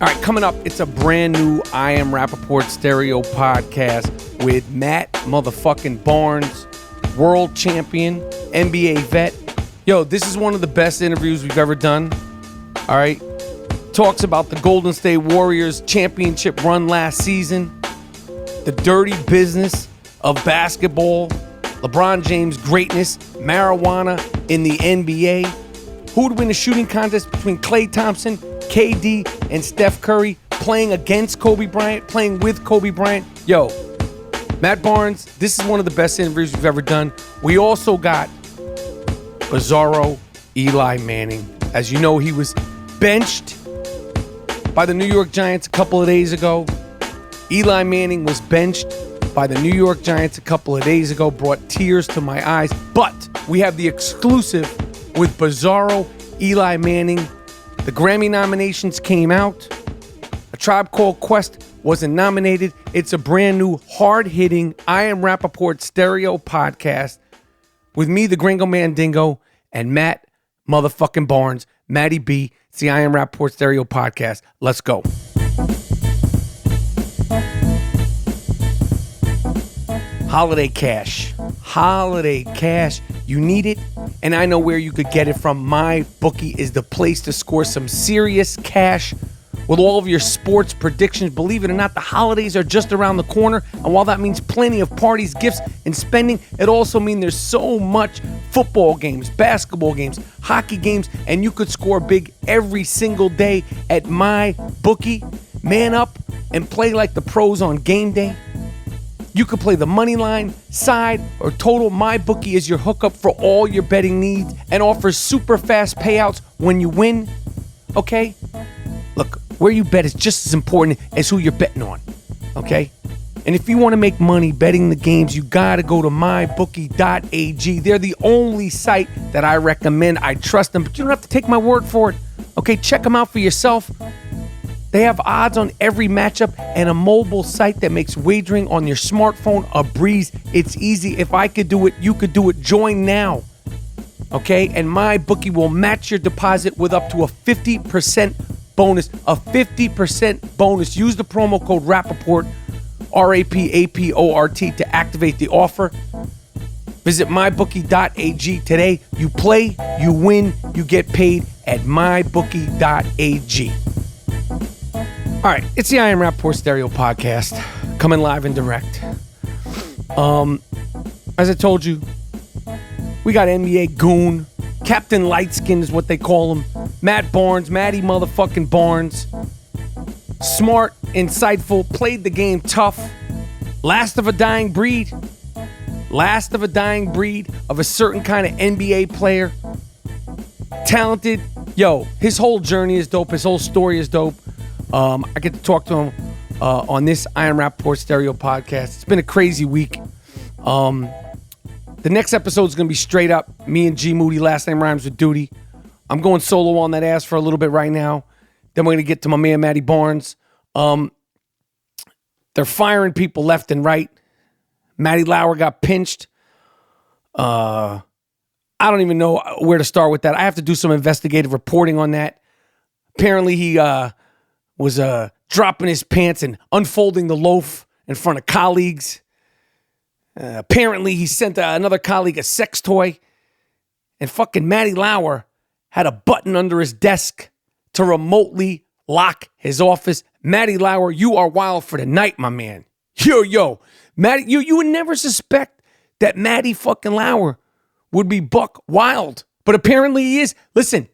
All right, coming up, it's a brand new I Am Rapaport stereo podcast with Matt motherfucking Barnes, world champion, NBA vet. Yo, this is one of the best interviews we've ever done. All right. Talks about the Golden State Warriors championship run last season, the dirty business of basketball, LeBron James' greatness, marijuana in the NBA, who would win a shooting contest between Klay Thompson, KD, and Steph Curry, playing against Kobe Bryant, playing with Kobe Bryant. Yo, Matt Barnes, this is one of the best interviews we've ever done. We also got Bizarro Eli Manning. As you know, he was benched by the New York Giants a couple of days ago. Eli Manning was benched by the New York Giants a couple of days ago, brought tears to my eyes. But we have the exclusive with Bizarro Eli Manning. The Grammy nominations came out. A Tribe Called Quest wasn't nominated. It's a brand new, hard-hitting I Am Rapaport stereo podcast with me, the Gringo Mandingo, and Matt motherfucking Barnes, Matty B. It's the I Am Rapaport stereo podcast. Let's go. Holiday cash. Holiday cash. You need it, and I know where you could get it from. My bookie is the place to score some serious cash with all of your sports predictions. Believe it or not, the holidays are just around the corner, and while that means plenty of parties, gifts, and spending, it also means there's so much football games, basketball games, hockey games, and you could score big every single day at my bookie. Man up and play like the pros on game day. You could play the money line, side, or total. MyBookie is your hookup for all your betting needs and offers super fast payouts when you win. Okay? Look, where you bet is just as important as who you're betting on. Okay? And if you want to make money betting the games, you got to go to mybookie.ag. They're the only site that I recommend. I trust them, but you don't have to take my word for it. Okay? Check them out for yourself. They have odds on every matchup and a mobile site that makes wagering on your smartphone a breeze. It's easy. If I could do it, you could do it. Join now. Okay? And MyBookie will match your deposit with up to a 50% bonus. A 50% bonus. Use the promo code Rapaport, RAPAPORT, to activate the offer. Visit mybookie.ag today. You play, you win, you get paid at mybookie.ag. All right, it's the I Am Rapaport stereo podcast, coming live and direct. As I told you, we got NBA Goon, Captain Lightskin is what they call him, Matt Barnes, Matty motherfucking Barnes. Smart, insightful, played the game tough. Last of a dying breed. Last of a dying breed of a certain kind of NBA player. Talented. Yo, his whole journey is dope. His whole story is dope. I get to talk to him on this I Am Rapaport stereo podcast. It's been a crazy week. The next episode is going to be straight up me and G Moody, last name rhymes with Duty. I'm going solo on that ass for a little bit right now. Then we're going to get to my man Matty Barnes. They're firing people left and right. Matty Lauer got pinched. I don't even know where to start with that. I have to do some investigative reporting on that. Apparently he was dropping his pants and unfolding the loaf in front of colleagues. Apparently he sent another colleague a sex toy. And fucking Matty Lauer had a button under his desk to remotely lock his office. Matty Lauer, you are wild for the night, my man. Yo, Matty, you would never suspect that Matty fucking Lauer would be buck wild. But apparently he is. Listen.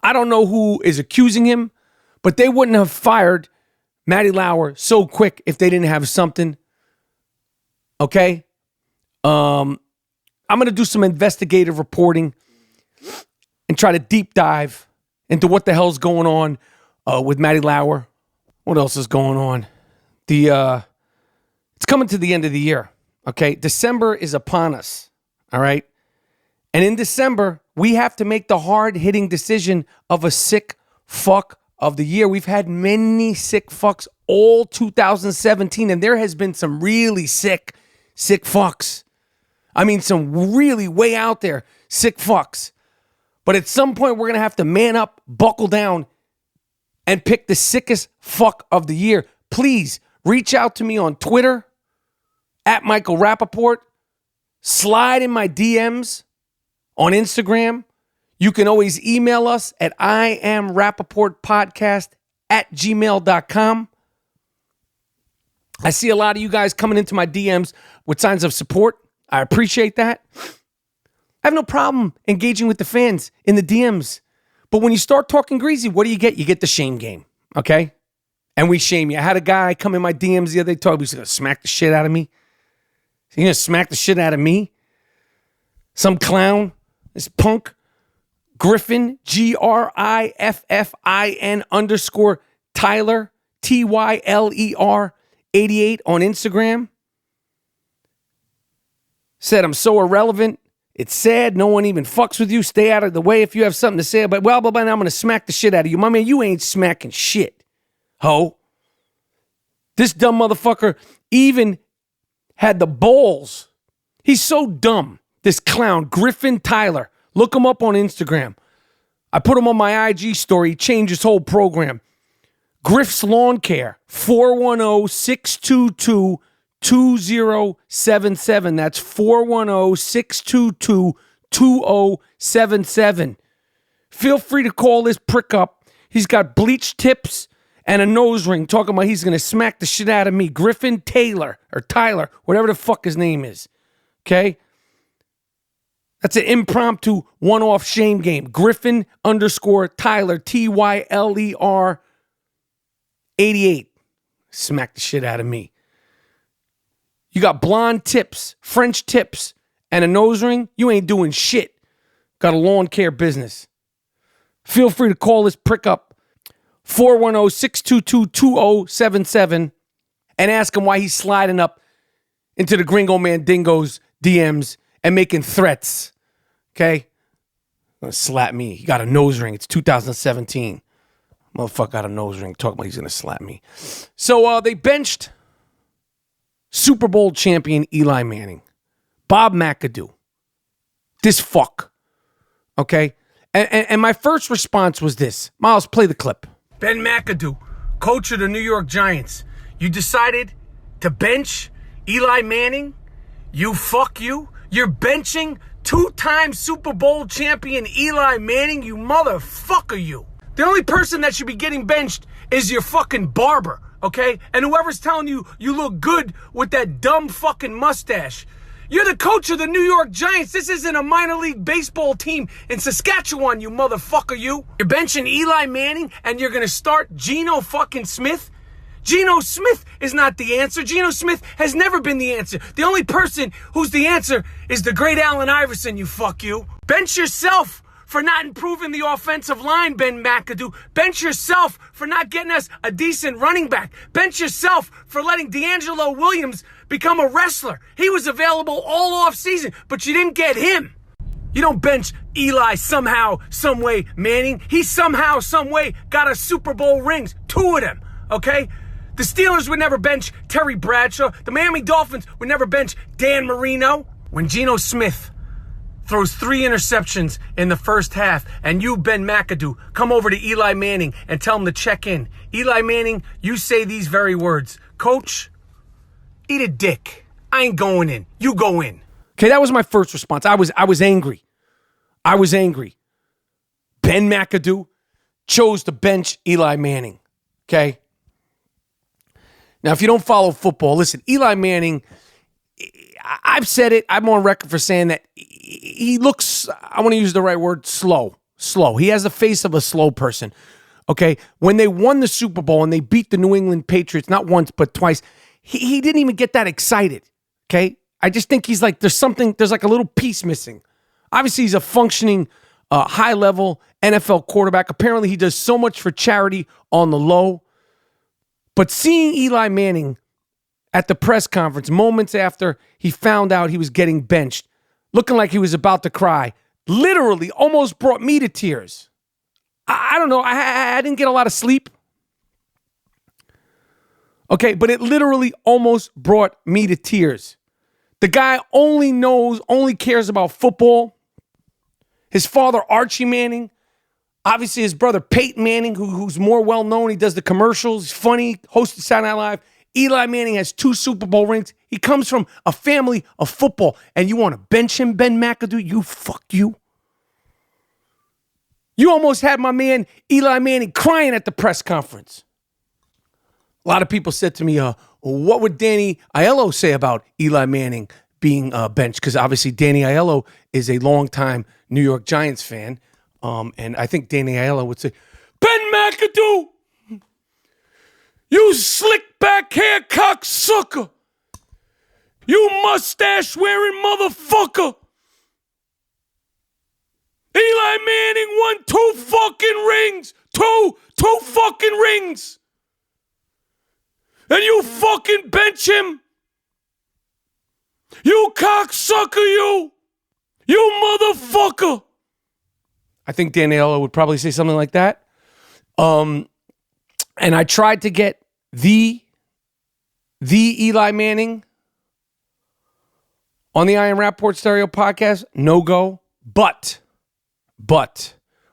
I don't know who is accusing him, but they wouldn't have fired Matty Lauer so quick if they didn't have something. Okay? I'm going to do some investigative reporting and try to deep dive into what the hell's going on with Matty Lauer. What else is going on? It's coming to the end of the year. Okay? December is upon us. All right? And in December, we have to make the hard-hitting decision of a sick fuck of the year. We've had many sick fucks all 2017, and there has been some really sick fucks. I mean, some really way out there sick fucks. But at some point, we're going to have to man up, buckle down, and pick the sickest fuck of the year, please reach out to me on Twitter at Michael Rapaport. Slide in my DMs on Instagram. You can always email us at iamrapaportpodcast@gmail.com. I see a lot of you guys coming into my DMs with signs of support. I appreciate that. I have no problem engaging with the fans in the DMs. But when you start talking greasy, what do? You get the shame game, okay? And we shame you. I had a guy come in my DMs the other day, he was going to smack the shit out of me. He's going to smack the shit out of me? Some clown, this punk, Griffin, GRIFFIN _ Tyler, TYLER 88 on Instagram. Said I'm so irrelevant. It's sad. No one even fucks with you. Stay out of the way if you have something to say about, well, blah, blah, and I'm going to smack the shit out of you. My man, you ain't smacking shit, ho. This dumb motherfucker even had the balls. He's so dumb, this clown, Griffin Tyler. Look him up on Instagram. I put him on my IG story. He changed his whole program. Griff's Lawn Care, 410-622-2077. That's 410-622-2077. Feel free to call this prick up. He's got bleach tips and a nose ring talking about he's going to smack the shit out of me. Griffin Taylor or Tyler, whatever the fuck his name is. Okay? That's an impromptu one-off shame game. Griffin _ Tyler, TYLER 88. Smack the shit out of me. You got blonde tips, French tips, and a nose ring. You ain't doing shit. Got a lawn care business. Feel free to call this prick up. 410-622-2077 and ask him why he's sliding up into the Gringo Mandingo's DMs and making threats. Okay? Gonna slap me. He got a nose ring. It's 2017. Motherfucker got a nose ring. Talking about he's going to slap me. So they benched Super Bowl champion Eli Manning. Bob McAdoo. This fuck. Okay? And my first response was this. Miles, play the clip. Ben McAdoo, coach of the New York Giants. You decided to bench Eli Manning? You. You're benching two-time Super Bowl champion Eli Manning? You motherfucker, you. The only person that should be getting benched is your fucking barber, okay? And whoever's telling you you look good with that dumb fucking mustache. You're the coach of the New York Giants. This isn't a minor league baseball team in Saskatchewan, you motherfucker, you. You're benching Eli Manning and you're going to start Geno fucking Smith? Geno Smith is not the answer. Geno Smith has never been the answer. The only person who's the answer is the great Allen Iverson, you fuck you. Bench yourself for not improving the offensive line, Ben McAdoo. Bench yourself for not getting us a decent running back. Bench yourself for letting D'Angelo Williams become a wrestler. He was available all off season, but you didn't get him. You don't bench Eli somehow, some way, Manning. He somehow, some way got us Super Bowl rings. 2 of them, okay? The Steelers would never bench Terry Bradshaw. The Miami Dolphins would never bench Dan Marino. When Geno Smith throws 3 interceptions in the first half, and you, Ben McAdoo, come over to Eli Manning and tell him to check in. Eli Manning, you say these very words. Coach, eat a dick. I ain't going in. You go in. Okay, that was my first response. I was angry. I was angry. Ben McAdoo chose to bench Eli Manning. Okay? Now, if you don't follow football, listen, Eli Manning, I've said it. I'm on record for saying that he looks, I want to use the right word, slow. He has the face of a slow person. Okay? When they won the Super Bowl and they beat the New England Patriots, not once, but twice, he didn't even get that excited. Okay? I just think he's like, there's like a little piece missing. Obviously, he's a functioning, high-level NFL quarterback. Apparently, he does so much for charity on the low. But seeing Eli Manning at the press conference moments after he found out he was getting benched, looking like he was about to cry, literally almost brought me to tears. I don't know. I didn't get a lot of sleep. Okay, but it literally almost brought me to tears. The guy only cares about football. His father, Archie Manning, Obviously, his brother Peyton Manning, who's more well-known. He does the commercials. He's funny, hosted Saturday Night Live. Eli Manning has 2 Super Bowl rings. He comes from a family of football. And you want to bench him, Ben McAdoo? Fuck you. You almost had my man Eli Manning crying at the press conference. A lot of people said to me, what would Danny Aiello say about Eli Manning being benched? Because obviously Danny Aiello is a longtime New York Giants fan. And I think Danny Aiello would say, Ben McAdoo, you slick back hair cocksucker. You mustache wearing motherfucker. Eli Manning won 2 fucking rings. Two fucking rings. And you fucking bench him. You cocksucker, you. You motherfucker. I think Daniela would probably say something like that. And I tried to get the Eli Manning on the I Am Rapaport Stereo podcast. No go. But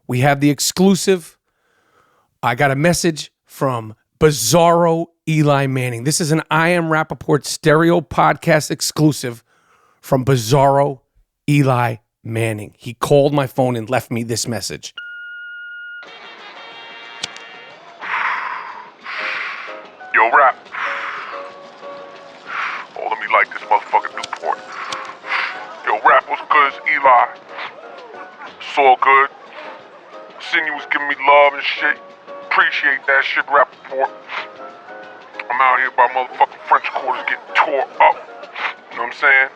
we have the exclusive. I got a message from Bizarro Eli Manning. This is an I Am Rapaport Stereo podcast exclusive from Bizarro Eli Manning. He called my phone and left me this message. Yo, Rap. Oh, let me light this motherfucking Newport. Yo, Rap, what's good? It's Eli. It's all good. Seen you was giving me love and shit. Appreciate that shit, Rapaport. I'm out here by motherfucking French Quarters getting tore up. You know what I'm saying?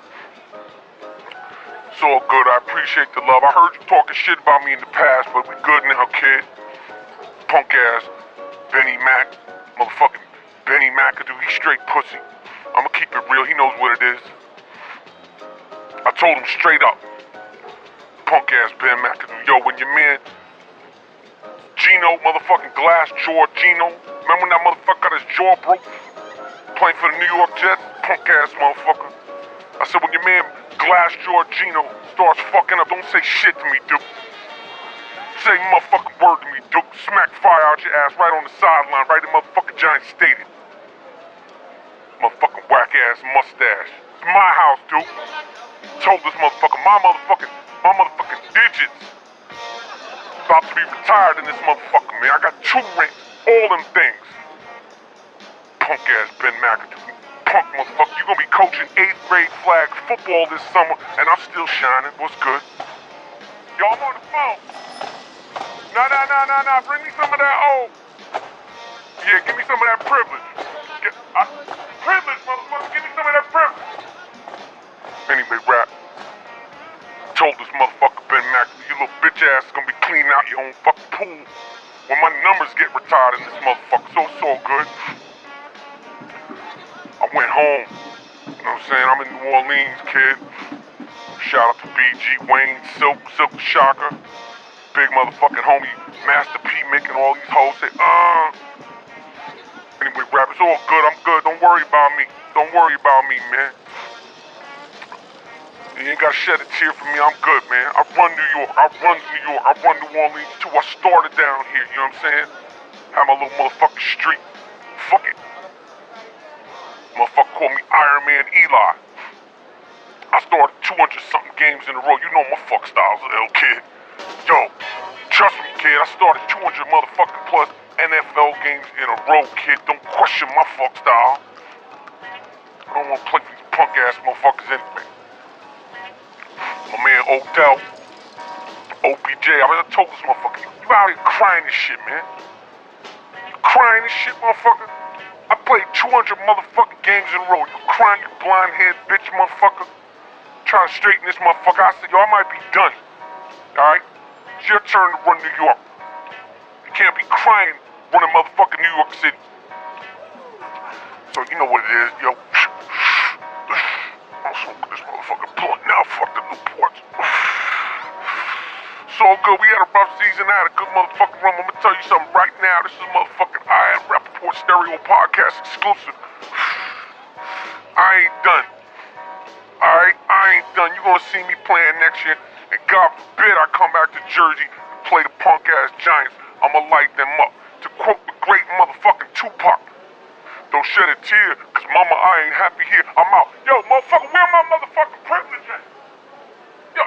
It's all good. I appreciate the love. I heard you talking shit about me in the past, but we good now, kid. Punk ass Benny Mac. Motherfucking Benny McAdoo. He straight pussy. I'ma keep it real. He knows what it is. I told him straight up. Punk ass Ben McAdoo. Yo, when your man Gino, motherfucking glass jaw Gino. Remember when that motherfucker got his jaw broke? Playing for the New York Jets? Punk ass motherfucker. I said, when your man glass jaw Gino starts fucking up, don't say shit to me, Duke. Say motherfucking word to me, Duke. Smack fire out your ass right on the sideline, right in motherfucking Giant Stadium. Motherfucking whack ass mustache. It's my house, Duke. Told this motherfucker, my motherfucking digits. About to be retired in this motherfucker, man. I got 2 rings, all them things. Punk ass Ben McAdoo. Punk motherfucker. You gonna be coaching 8th grade flag football this summer, and I'm still shining. What's good? Yo, I'm on the phone. Nah. Bring me some of that old. Yeah, give me some of that privilege. Privilege, motherfucker. Give me some of that privilege. Anyway, Rap. Told this motherfucker Ben McAdoo, you little bitch ass is gonna be cleaning out your own fucking pool when my numbers get retired in this motherfucker. So it's all good. I went home. You know what I'm saying? I'm in New Orleans, kid. Shout out to BG, Wayne, Silk Shocker. Big motherfucking homie, Master P making all these hoes say, Anyway, Rap, it's all good. I'm good. Don't worry about me. Don't worry about me, man. You ain't gotta shed a tear for me. I'm good, man. I run New York. I run New Orleans too. I started down here, you know what I'm saying? Had my little motherfucking street. Fuck it. Motherfucker called me Iron Man Eli. I started 200-something games in a row. You know my fuck styles, little kid. Yo, trust me, kid. I started 200 motherfucking plus NFL games in a row, kid. Don't question my fuck style. I don't want to play for these punk ass motherfuckers anyway. My man Odell, OBJ, I told this motherfucker, you out here crying this shit, man. You crying this shit, motherfucker? I played 200 motherfucking games in a row. You crying, you blind head bitch, motherfucker. Trying to straighten this motherfucker. I said, yo, I might be done. Alright? It's your turn to run New York. You can't be crying running motherfucking New York City. So you know what it is, yo. I'm smoking this motherfucking blunt now. Fuck the Newports. So good. We had a rough season. I had a good motherfucking run. I'm gonna tell you something right now. This is motherfucking I Am Rapaport Stereo Podcast exclusive. I ain't done. Alright? I ain't done. You gonna see me playing next year. And God forbid I come back to Jersey play the punk-ass Giants, I'ma light them up. To quote the great motherfucking Tupac, don't shed a tear, cause mama, I ain't happy here. I'm out. Yo, motherfucker, where my motherfucking privilege at? Yo,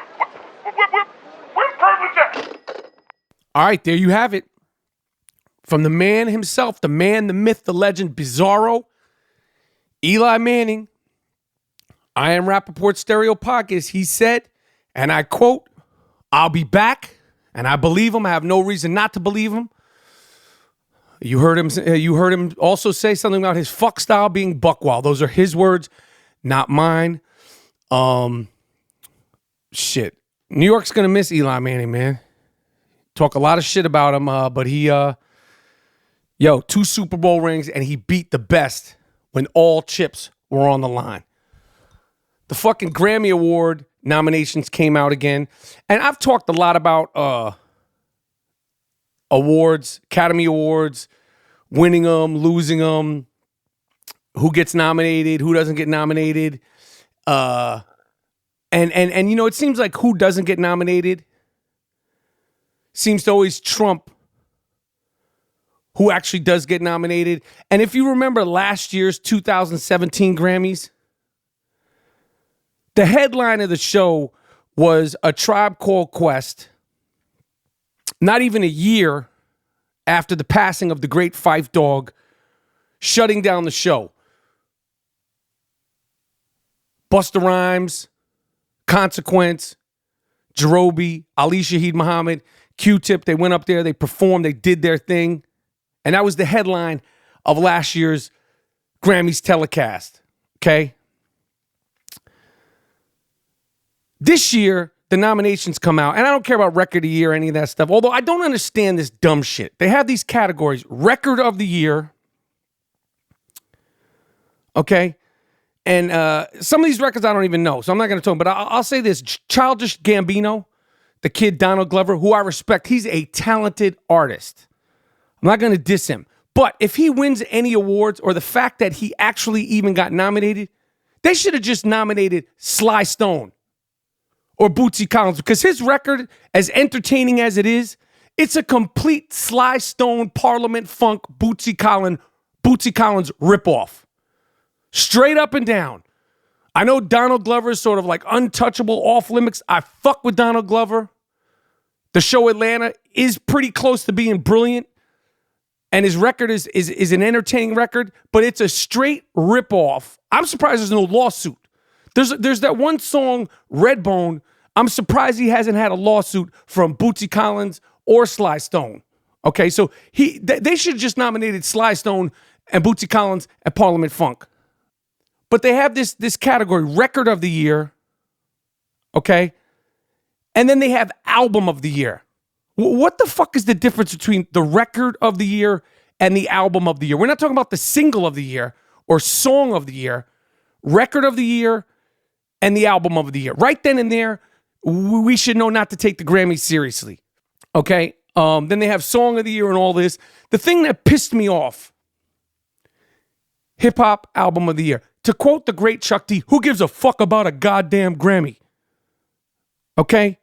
where's privilege at? All right, there you have it. From the man himself, the man, the myth, the legend, Bizarro, Eli Manning, I Am Rapaport Stereo Podcast. He said, and I quote, I'll be back, and I believe him. I have no reason not to believe him. You heard him also say something about his fuck style being buck wild. Those are his words, not mine. Shit. New York's going to miss Eli Manning, man. Talk a lot of shit about him, but he, 2 Super Bowl rings, and he beat the best when all chips were on the line. The fucking Grammy Award nominations came out again. And I've talked a lot about awards, Academy Awards, winning them, losing them, who gets nominated, who doesn't get nominated. And it seems like who doesn't get nominated seems to always trump who actually does get nominated. And if you remember last year's 2017 Grammys, the headline of the show was A Tribe Called Quest, not even a year after the passing of the great Phife Dawg, shutting down the show. Busta Rhymes, Consequence, Jerobi, Ali Shaheed Muhammad, Q-Tip, they went up there, they performed, they did their thing. And that was the headline of last year's Grammys telecast, okay? This year, the nominations come out, and I don't care about record of the year or any of that stuff, although I don't understand this dumb shit. They have these categories, record of the year, okay? And some of these records I don't even know, so I'm not going to talk, but I'll say this. Childish Gambino, the kid Donald Glover, who I respect, he's a talented artist. I'm not going to diss him. But if he wins any awards, or the fact that he actually even got nominated, they should have just nominated Sly Stone or Bootsy Collins, because his record, as entertaining as it is, it's a complete Sly Stone, Parliament Funk, Bootsy Collins ripoff. Straight up and down. I know Donald Glover is sort of like untouchable, off limits. I fuck with Donald Glover. The show Atlanta is pretty close to being brilliant. And his record is an entertaining record, but it's a straight ripoff. I'm surprised there's no lawsuit. There's that one song, Redbone. I'm surprised he hasn't had a lawsuit from Bootsy Collins or Sly Stone. Okay, so they should have just nominated Sly Stone and Bootsy Collins at Parliament Funk. But they have this category, record of the year, okay? And then they have album of the year. What the fuck is the difference between the record of the year and the album of the year? We're not talking about the single of the year or song of the year. Record of the year and the album of the year. Right then and there, we should know not to take the Grammys seriously, okay? Then they have song of the year and all this. The thing that pissed me off, hip-hop album of the year. To quote the great Chuck D, who gives a fuck about a goddamn Grammy? Okay?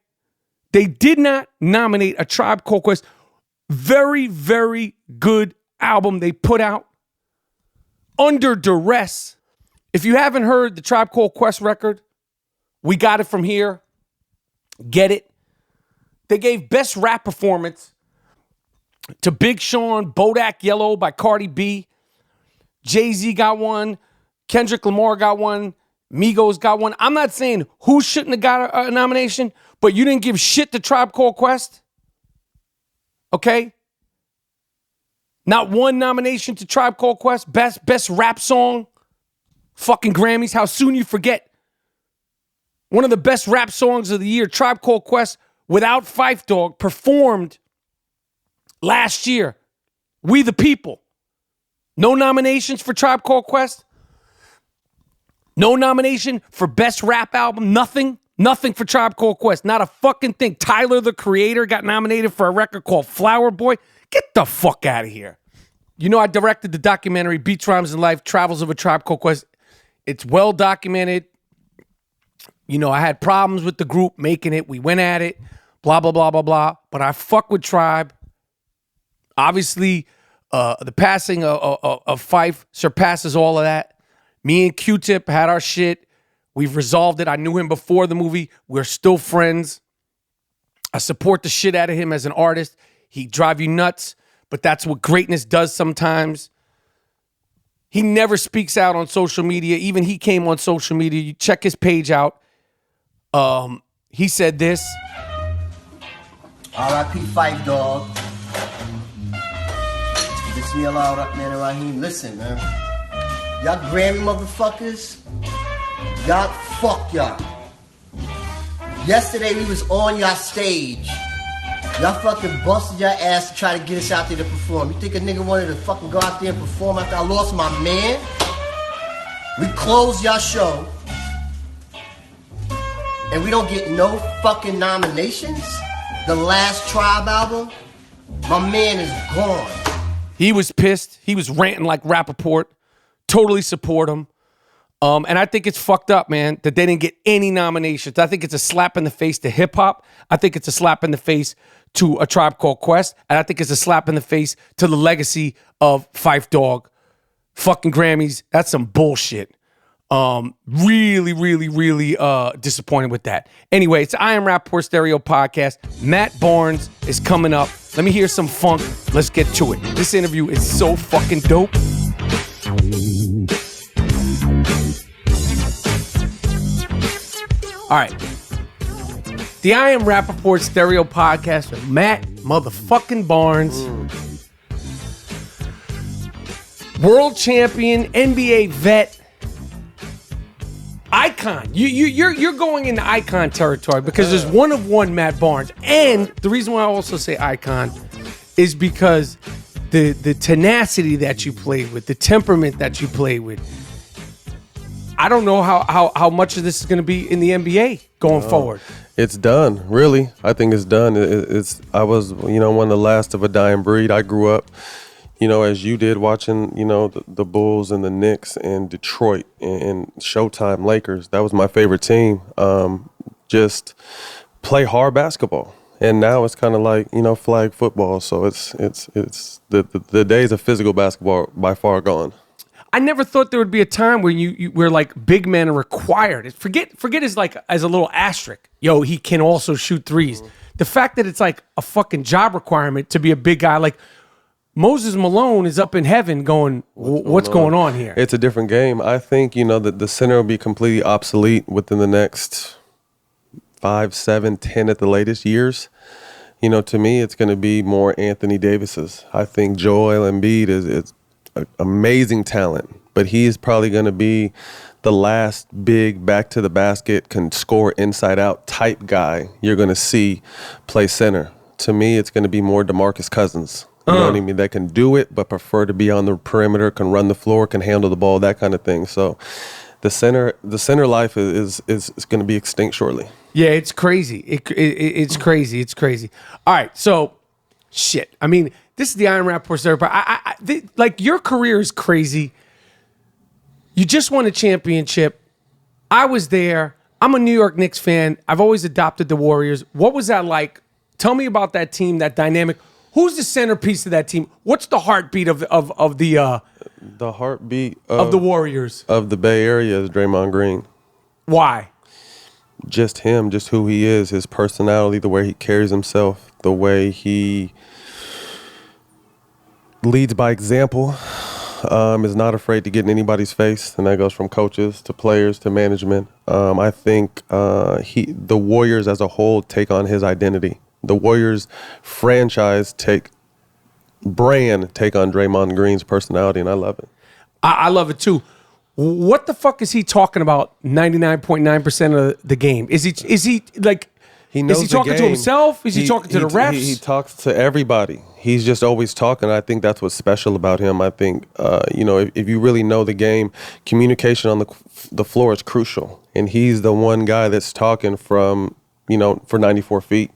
They did not nominate A Tribe Called Quest. Very, very good album they put out under duress. If you haven't heard the Tribe Called Quest record, We Got It From Here, get it. They gave best rap performance to Big Sean, Bodak Yellow by Cardi B. Jay-Z got one. Kendrick Lamar got one. Migos got one. I'm not saying who shouldn't have got a nomination, but you didn't give shit to Tribe Called Quest. Okay? Not one nomination to Tribe Called Quest. Best rap song. Fucking Grammys. How soon you forget. One of the best rap songs of the year, Tribe Called Quest, without Phife Dawg, performed last year. We the People. No nominations for Tribe Called Quest. No nomination for best rap album. Nothing for Tribe Called Quest. Not a fucking thing. Tyler, the Creator, got nominated for a record called Flower Boy. Get the fuck out of here. You know, I directed the documentary Beats, Rhymes, and Life, Travels of a Tribe Called Quest. It's well documented. You know, I had problems with the group making it. We went at it. blah, blah, blah, blah, blah. But I fuck with Tribe. Obviously, the passing of Fife surpasses all of that. Me and Q-Tip had our shit. We've resolved it. I knew him before the movie. We're still friends. I support the shit out of him as an artist. He drive you nuts, but that's what greatness does sometimes. He never speaks out on social media. Even he came on social media. You check his page out. He said this. R.I.P. Fife, dog. Bismillah Rahman Rahim. Listen, man. Y'all Grammy motherfuckers, y'all fuck y'all. Yesterday we was on y'all stage. Y'all fucking busted your ass to try to get us out there to perform. You think a nigga wanted to fucking go out there and perform after I lost my man? We closed y'all show. And we don't get no fucking nominations? The last Tribe album? My man is gone. He was pissed. He was ranting like Rapaport. Totally support him. And I think it's fucked up, man, that they didn't get any nominations. I think it's a slap in the face to hip hop. I think it's a slap in the face to A Tribe Called Quest. And I think it's a slap in the face to the legacy of Phife Dawg. Fucking Grammys. That's some bullshit. Really, really, really disappointed with that. Anyway, it's I Am Rapaport Stereo Podcast. Matt Barnes is coming up. Let me hear some funk. Let's get to it. This interview is so fucking dope. All right. The I Am Rapaport Stereo Podcast with Matt motherfucking Barnes. World champion, NBA vet, icon. You're going into icon territory because there's one of one Matt Barnes. And the reason why I also say icon is because the tenacity that you play with, the temperament that you play with. I don't know how much of this is going to be in the NBA going forward. It's done, really. I think it's done. I was, one of the last of a dying breed. I grew up, as you did, watching, the Bulls and the Knicks and Detroit and Showtime Lakers. That was my favorite team. Just play hard basketball. And now it's kind of like, flag football. So it's the days of physical basketball by far gone. I never thought there would be a time where where like big men are required. Forget as like as a little asterisk. Yo, he can also shoot threes. The fact that it's like a fucking job requirement to be a big guy, like Moses Malone is up in heaven going, what's going on here? It's a different game. I think, that the center will be completely obsolete within the next 5, 7, 10 at the latest years. To me, it's going to be more Anthony Davis's. I think Joel Embiid is amazing talent, but he's probably going to be the last big back to the basket, can score inside out type guy you're going to see play center. To me, it's going to be more DeMarcus Cousins. You know what I mean? That can do it, but prefer to be on the perimeter, can run the floor, can handle the ball, that kind of thing. So the center life is going to be extinct shortly. Yeah, it's crazy. It's crazy. It's crazy. All right, so shit. I mean, this is the I Am Rapaport Stereo. Like your career is crazy. You just won a championship. I was there. I'm a New York Knicks fan. I've always adopted the Warriors. What was that like? Tell me about that team, that dynamic. Who's the centerpiece of that team? What's the heartbeat of the heartbeat of the Warriors of the Bay Area is Draymond Green. Why? Just him, just who he is, his personality, the way he carries himself, the way he leads by example, is not afraid to get in anybody's face, and that goes from coaches to players to management. I think the Warriors as a whole take on his identity. The Warriors franchise take on Draymond Green's personality, and I love it. I love it too. What the fuck is he talking about 99.9% of the game? Is he like... He knows is he talking to himself? Is he talking to the refs? He talks to everybody. He's just always talking. I think that's what's special about him. I think, if you really know the game, communication on the floor is crucial. And he's the one guy that's talking from, for 94 feet,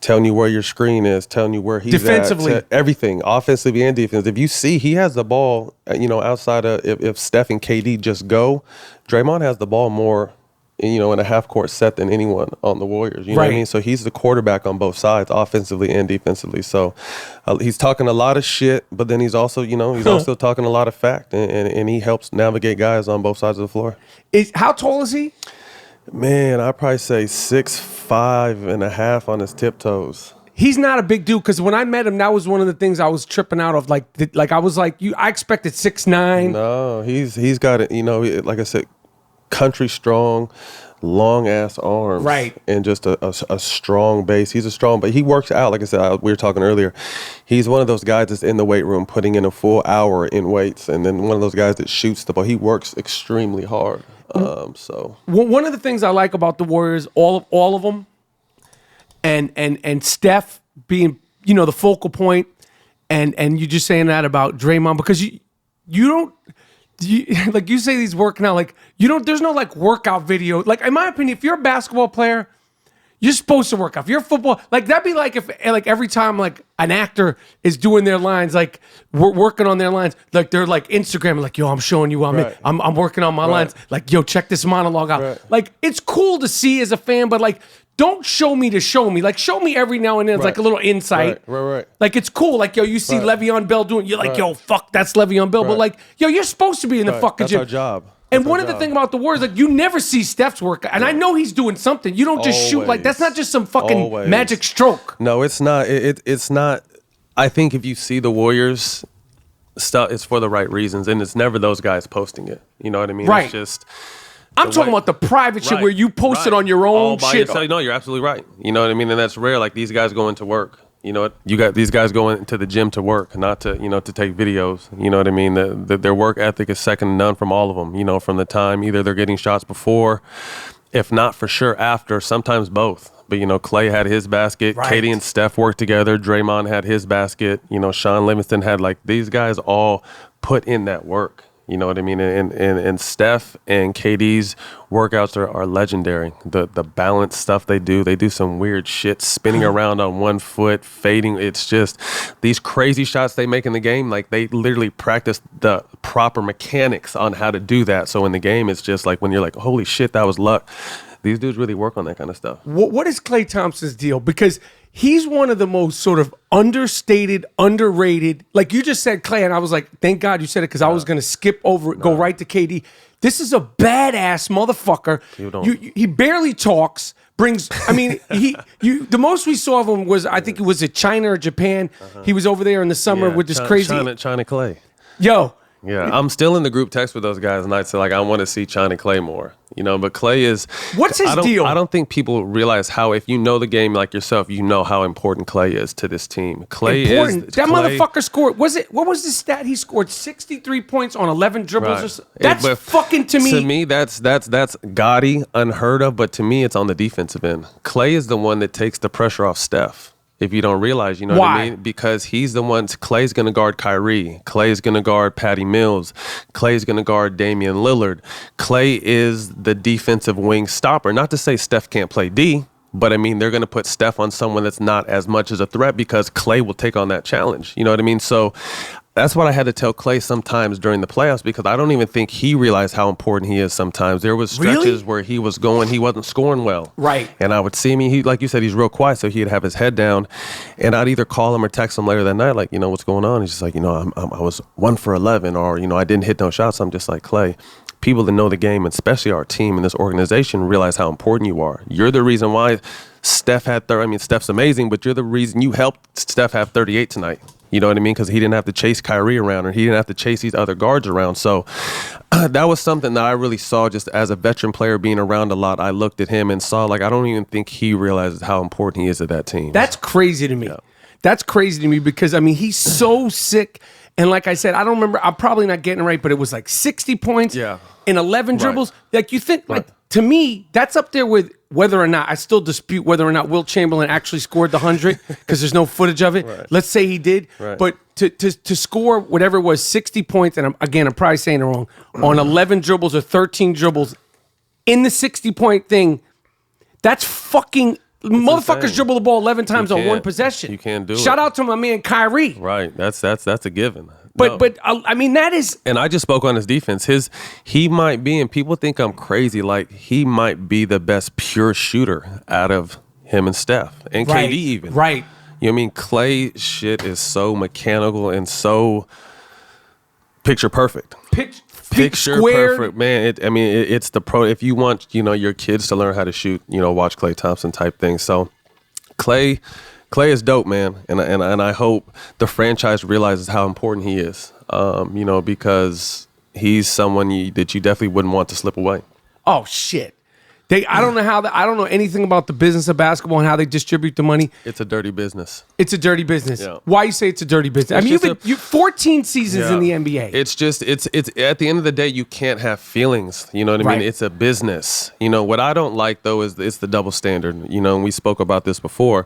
telling you where your screen is, telling you where he's defensively. At, everything, offensively and defense. If you see, he has the ball, outside of if Steph and KD just go, Draymond has the ball more in a half court set than anyone on the Warriors. You know what I mean? So he's the quarterback on both sides, offensively and defensively. So he's talking a lot of shit, but then he's also, he's also talking a lot of fact, and he helps navigate guys on both sides of the floor. How tall is he? Man, I'd probably say 6'5.5" on his tiptoes. He's not a big dude, because when I met him, that was one of the things I was tripping out of. Like I was like, I expected 6'9". No, he's got it. Like I said, country strong, long ass arms, right, and just a strong base. He's a strong, but he works out. Like I said, we were talking earlier. He's one of those guys that's in the weight room putting in a full hour in weights, and then one of those guys that shoots the ball. He works extremely hard. So one of the things I like about the Warriors, all of them, and Steph being the focal point, and you just saying that about Draymond, because you don't. Like you say, he's working out. Like there's no like workout video. Like in my opinion, if you're a basketball player, you're supposed to work out. If you're a football, like that'd be like if like every time like an actor is doing their lines, like we're working on their lines, like they're like Instagram, like yo, I'm showing you I'm working on my lines. Like yo, check this monologue out. Right. Like it's cool to see as a fan, but like don't show me to show me. Like show me every now and then. It's like a little insight. Right. Like it's cool. Like yo, you see Le'Veon Bell doing. You're like yo, fuck, that's Le'Veon Bell. But like yo, you're supposed to be in the fucking gym. That's our job. And one of the things about the Warriors, like you never see Steph's work, and I know he's doing something. You don't just shoot like that's not just some fucking magic stroke. No, it's not. It's not. I think if you see the Warriors stuff, it's for the right reasons, and it's never those guys posting it. You know what I mean? Right. It's just. I'm talking about the private shit where you post it on your own shit. Yourself. No, you're absolutely right. You know what I mean? And that's rare. Like these guys going to work. You know what? You got these guys going to the gym to work, not to, to take videos. You know what I mean? Their work ethic is second to none from all of them. From the time either they're getting shots before, if not for sure after, sometimes both. But, Klay had his basket. Right. Katie and Steph worked together. Draymond had his basket. Sean Livingston had, like, these guys all put in that work. You know what I mean? And Steph and KD's workouts are legendary. The balance stuff they do some weird shit, spinning around on one foot, fading. It's just these crazy shots they make in the game. Like they literally practice the proper mechanics on how to do that. So in the game, it's just like when you're like, holy shit, that was luck. These dudes really work on that kind of stuff. What is Klay Thompson's deal? Because he's one of the most sort of understated, underrated. Like you just said, Klay, and I was like, thank God you said it because I was going to skip over it, go right to KD. This is a badass motherfucker. He barely talks. The most we saw of him was, I think it was at China or Japan. He was over there in the summer with this crazy. China Klay. Yo. Yeah, I'm still in the group text with those guys, and I say like I want to see China Klay more, but Klay is. What's his deal? I don't think people realize how, if you know the game like yourself, you know how important Klay is to this team. Motherfucker scored. What was the stat? He scored 63 points on 11 dribbles. Or so. That's fucking to me. To me, that's gaudy, unheard of. But to me, it's on the defensive end. Klay is the one that takes the pressure off Steph. If you don't realize, what I mean? Because he's the one, Klay's going to guard Kyrie. Klay's going to guard Patty Mills. Klay's going to guard Damian Lillard. Klay is the defensive wing stopper. Not to say Steph can't play D, but I mean, they're going to put Steph on someone that's not as much as a threat because Klay will take on that challenge. You know what I mean? So that's what I had to tell Klay sometimes during the playoffs, because I don't even think he realized how important he is sometimes. There was stretches where he wasn't scoring well. Right. And I would see him, he, like you said, he's real quiet, so he'd have his head down, and I'd either call him or text him later that night, like, what's going on? He's just like, I was 1 for 11, or, I didn't hit no shots. I'm just like, Klay, people that know the game, and especially our team and this organization, realize how important you are. You're the reason why Steph had Steph's amazing, but you're the reason you helped Steph have 38 tonight. You know what I mean? Because he didn't have to chase Kyrie around, or he didn't have to chase these other guards around. So that was something that I really saw just as a veteran player being around a lot. I looked at him and saw, like, I don't even think he realizes how important he is to that team. That's crazy to me. Yeah. That's crazy to me because, he's so sick. And like I said, I don't remember. I'm probably not getting it right, but it was like 60 points in 11 dribbles. Like you think, like to me, that's up there with whether or not, I still dispute whether or not Wilt Chamberlain actually scored the 100 because there's no footage of it. Right. Let's say he did. Right. But to score whatever it was, 60 points, and I'm probably saying it wrong, on 11 dribbles or 13 dribbles in the 60-point thing, that's fucking... Motherfuckers insane. Dribble the ball 11 times on one possession. You can't do it. Shout out to my man Kyrie. Right. That's a given. But I mean, that is. And I just spoke on his defense. He might be, and people think I'm crazy, like he might be the best pure shooter out of him and Steph and KD even. Right. You know what I mean? Klay shit is so mechanical and so picture perfect. Picture squared. perfect, man. It's the pro. If you want, your kids to learn how to shoot, watch Klay Thompson type thing. So Klay is dope, man, and I hope the franchise realizes how important he is. Because he's someone that you definitely wouldn't want to slip away. Oh shit. I don't know anything about the business of basketball and how they distribute the money. It's a dirty business. It's a dirty business. Yeah. Why you say it's a dirty business? You've 14 seasons in the NBA. It's just it's at the end of the day, you can't have feelings. You know what I mean? It's a business. What I don't like though is it's the double standard. And we spoke about this before.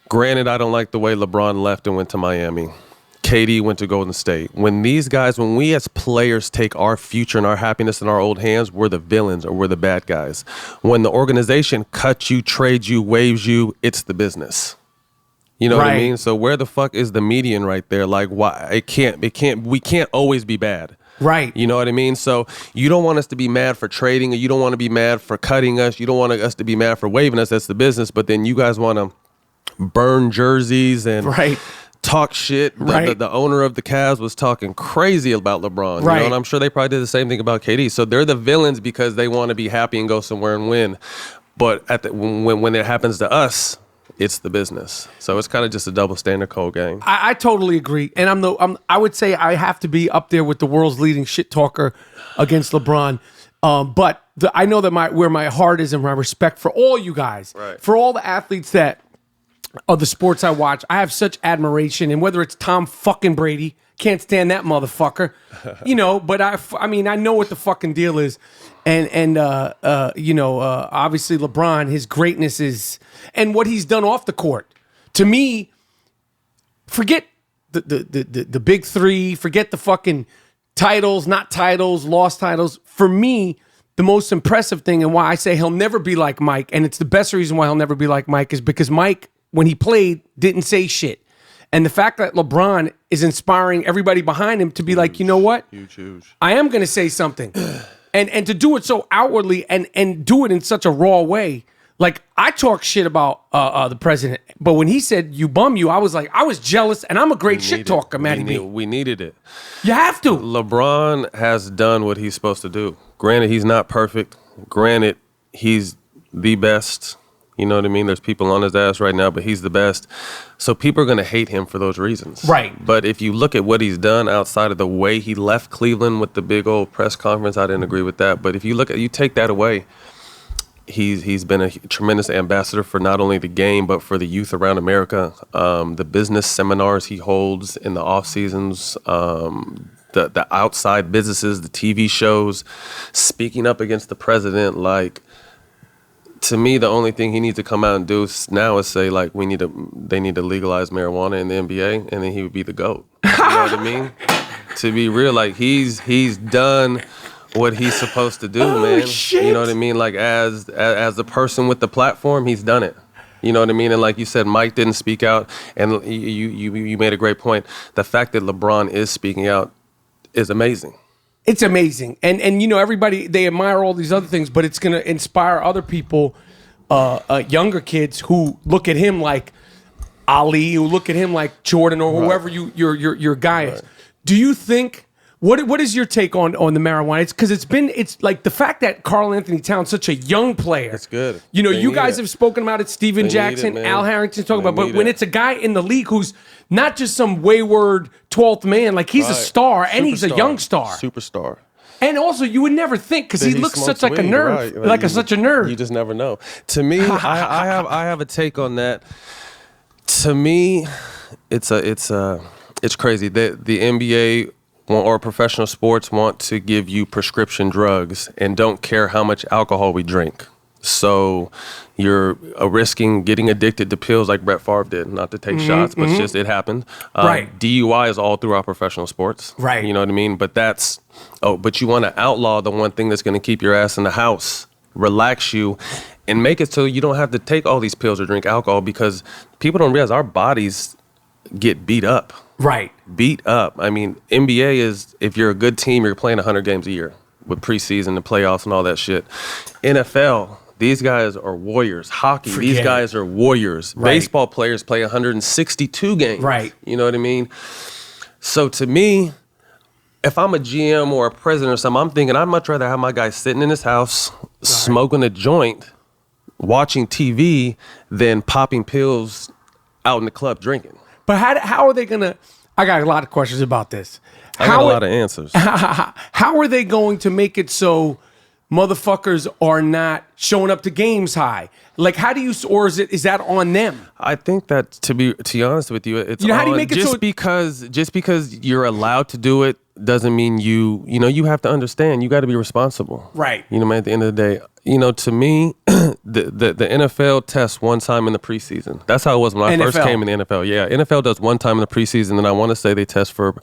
Granted, I don't like the way LeBron left and went to Miami. KD went to Golden State. When we as players take our future and our happiness in our old hands, we're the villains or we're the bad guys. When the organization cuts you, trades you, waives you, it's the business. You know what I mean? So where the fuck is the median right there? Like, why we can't always be bad. Right. You know what I mean? So you don't want us to be mad for trading, or you don't want to be mad for cutting us. You don't want us to be mad for waiving us. That's the business. But then you guys want to burn jerseys and talk shit. The owner of the Cavs was talking crazy about LeBron. Right. And I'm sure they probably did the same thing about KD. So they're the villains because they want to be happy and go somewhere and win. But when it happens to us, it's the business. So it's kind of just a double standard cold game. I totally agree. And I would say I have to be up there with the world's leading shit talker against LeBron. But I know that where my heart is and my respect for all you guys, for all the athletes that of the sports I watch, I have such admiration. And whether it's Tom fucking Brady, can't stand that motherfucker, but I know what the fucking deal is. And obviously LeBron, his greatness is, and what he's done off the court. To me, forget the big three, forget the fucking titles, not titles, lost titles. For me, the most impressive thing and why I say he'll never be like Mike, and it's the best reason why he'll never be like Mike, is because Mike, when he played, didn't say shit. And the fact that LeBron is inspiring everybody behind him to be like, you know what? Huge. I am going to say something. And to do it so outwardly and do it in such a raw way. Like, I talk shit about the president, but when he said, you bum you, I was jealous, and I'm a great shit talker, Matty B. We needed it. You have to. LeBron has done what he's supposed to do. Granted, he's not perfect. Granted, he's the best. You know what I mean? There's people on his ass right now, but he's the best. So people are going to hate him for those reasons. Right. But if you look at what he's done outside of the way he left Cleveland with the big old press conference, I didn't agree with that. But if you take that away, he's been a tremendous ambassador for not only the game, but for the youth around America. The business seminars he holds in the off seasons, the outside businesses, the TV shows, speaking up against the president, like, to me, the only thing he needs to come out and do now is say, like, they need to legalize marijuana in the NBA, and then he would be the GOAT. You know what I mean? To be real, like, he's done what he's supposed to do, man. Shit. You know what I mean? Like, as the person with the platform, he's done it. You know what I mean? And like you said, Mike didn't speak out, and you made a great point. The fact that LeBron is speaking out is amazing. It's amazing. And everybody, they admire all these other things, but it's going to inspire other people, younger kids who look at him like Ali, who look at him like Jordan, or whoever your guy is. Do you think, what is your take on the marijuana? It's because it's like the fact that Karl Anthony Towns, such a young player. It's good. You guys have spoken about it. Steven Jackson, Al Harrington's talking about it. But when it's a guy in the league who's not just some wayward 12th man, like he's a star, and he's a young star. Superstar. And also, you would never think, because he looks such like a nerd, such a nerd. You just never know. To me, I have a take on that. To me, it's crazy. The NBA or professional sports want to give you prescription drugs and don't care how much alcohol we drink. So you're risking getting addicted to pills like Brett Favre did. Not to take shots, but it happened. DUI is all through our professional sports. Right. You know what I mean? But but you want to outlaw the one thing that's going to keep your ass in the house, relax you, and make it so you don't have to take all these pills or drink alcohol, because people don't realize our bodies get beat up. Right. Beat up. I mean, NBA is, if you're a good team, you're playing 100 games a year with preseason, the playoffs, and all that shit. NFL, these guys are warriors. Hockey, these guys are warriors. Right. Baseball players play 162 games. Right. You know what I mean? So to me, if I'm a GM or a president or something, I'm thinking I'd much rather have my guy sitting in his house, smoking a joint, watching TV, than popping pills out in the club drinking. But how are they going to... I got a lot of questions about this. I got a lot of answers. How are they going to make it so motherfuckers are not showing up to games high? Like, how do you... Or is that on them? I think that, to be honest with you, it's how do you make it just so... because you're allowed to do it doesn't mean you have to understand. You got to be responsible. Right. You know, man, at the end of the day, to me, the NFL tests one time in the preseason. That's how it was when I first came in the NFL. Yeah, NFL does one time in the preseason, and I want to say they test for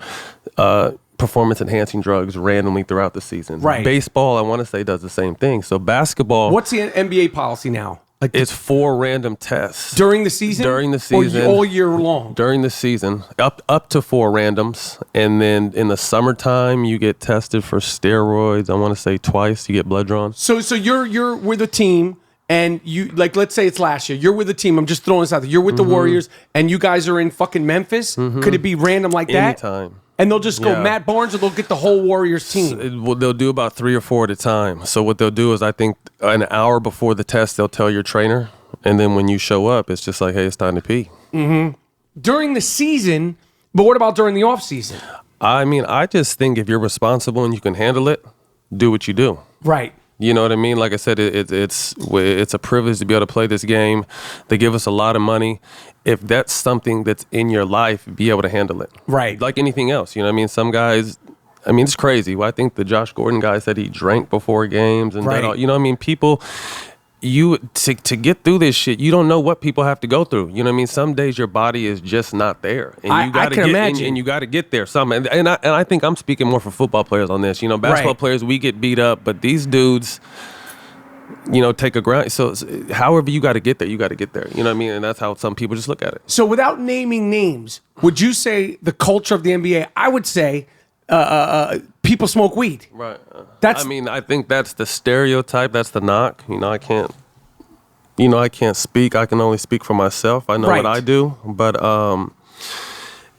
performance-enhancing drugs randomly throughout the season. Right. Baseball, I want to say, does the same thing. So basketball... What's the NBA policy now? Like, it's 4 random tests. During the season? During the season. Or all year long? During the season. Up to 4 randoms. And then in the summertime, you get tested for steroids. I want to say twice. You get blood drawn. So you're with a team, and you, like, let's say it's last year. You're with a team. I'm just throwing this out there. You're with the Warriors, and you guys are in fucking Memphis. Could it be random like that? Anytime. And they'll just go Matt Barnes, or they'll get the whole Warriors team. They'll do about 3 or 4 at a time. So what they'll do is, I think an hour before the test, they'll tell your trainer. And then when you show up, it's just like, hey, it's time to pee. Mm-hmm. During the season, but what about during the off season? I mean, I just think if you're responsible and you can handle it, do what you do. Right. You know what I mean? Like I said, it's a privilege to be able to play this game. They give us a lot of money. If that's something that's in your life, be able to handle it. Right. Like anything else. You know what I mean? Some guys, I mean, it's crazy. Well, I think the Josh Gordon guy said he drank before games. And that all, you know what I mean? People... to get through this shit, you don't know what people have to go through. You know what I mean? Some days your body is just not there, and you got to get. And you got to get there. And I think I'm speaking more for football players on this. You know, basketball players, we get beat up, but these dudes, take a grind. So however you got to get there, you got to get there. You know what I mean? And that's how some people just look at it. So without naming names, would you say the culture of the NBA? I would say people smoke weed. Right. I think that's the stereotype. That's the knock. I can't speak. I can only speak for myself. I know what I do. But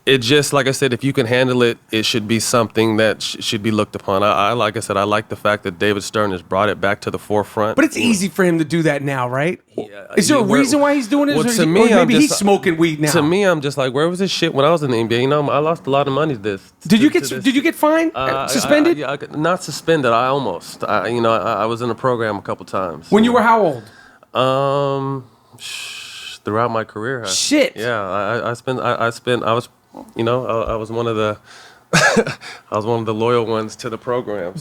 it just, like I said, if you can handle it, it should be something that should be looked upon. Like I said, I like the fact that David Stern has brought it back to the forefront. But it's easy for him to do that now, right? Yeah, is there a reason why he's doing it? Well, or maybe he's smoking weed now. To me, I'm just like, where was this shit when I was in the NBA? I lost a lot of money to this. Did you get fined? Suspended? Not suspended. I almost. I was in a program a couple times. When you were how old? Throughout my career. Shit. Yeah, I was one of the I was one of the loyal ones to the program.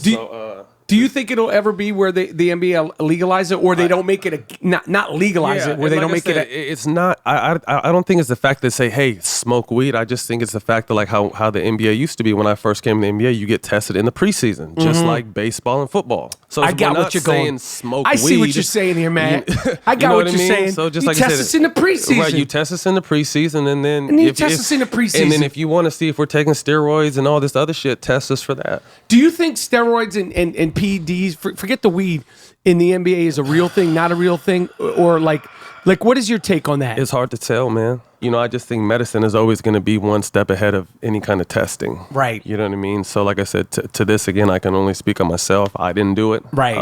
Do you think it'll ever be where the NBA legalize it, or they don't make it not legalize it, where they don't make it? It's not. I don't think it's the fact that say, hey, smoke weed. I just think it's the fact that like how the NBA used to be when I first came to the NBA. You get tested in the preseason, just like baseball and football. So I got what you're going. Smoke I see weed. what you're saying here, man. I got what you're saying. So just you like test I said, us in the preseason. Right, you test us in the preseason, and then you test us in the preseason. And then if you want to see if we're taking steroids and all this other shit, test us for that. Do you think steroids and PEDs, forget the weed, in the NBA is a real thing, not a real thing? Or like what is your take on that? It's hard to tell, man. I just think medicine is always going to be one step ahead of any kind of testing. Right. You know what I mean? So like I said, to this, again, I can only speak on myself. I didn't do it. Right.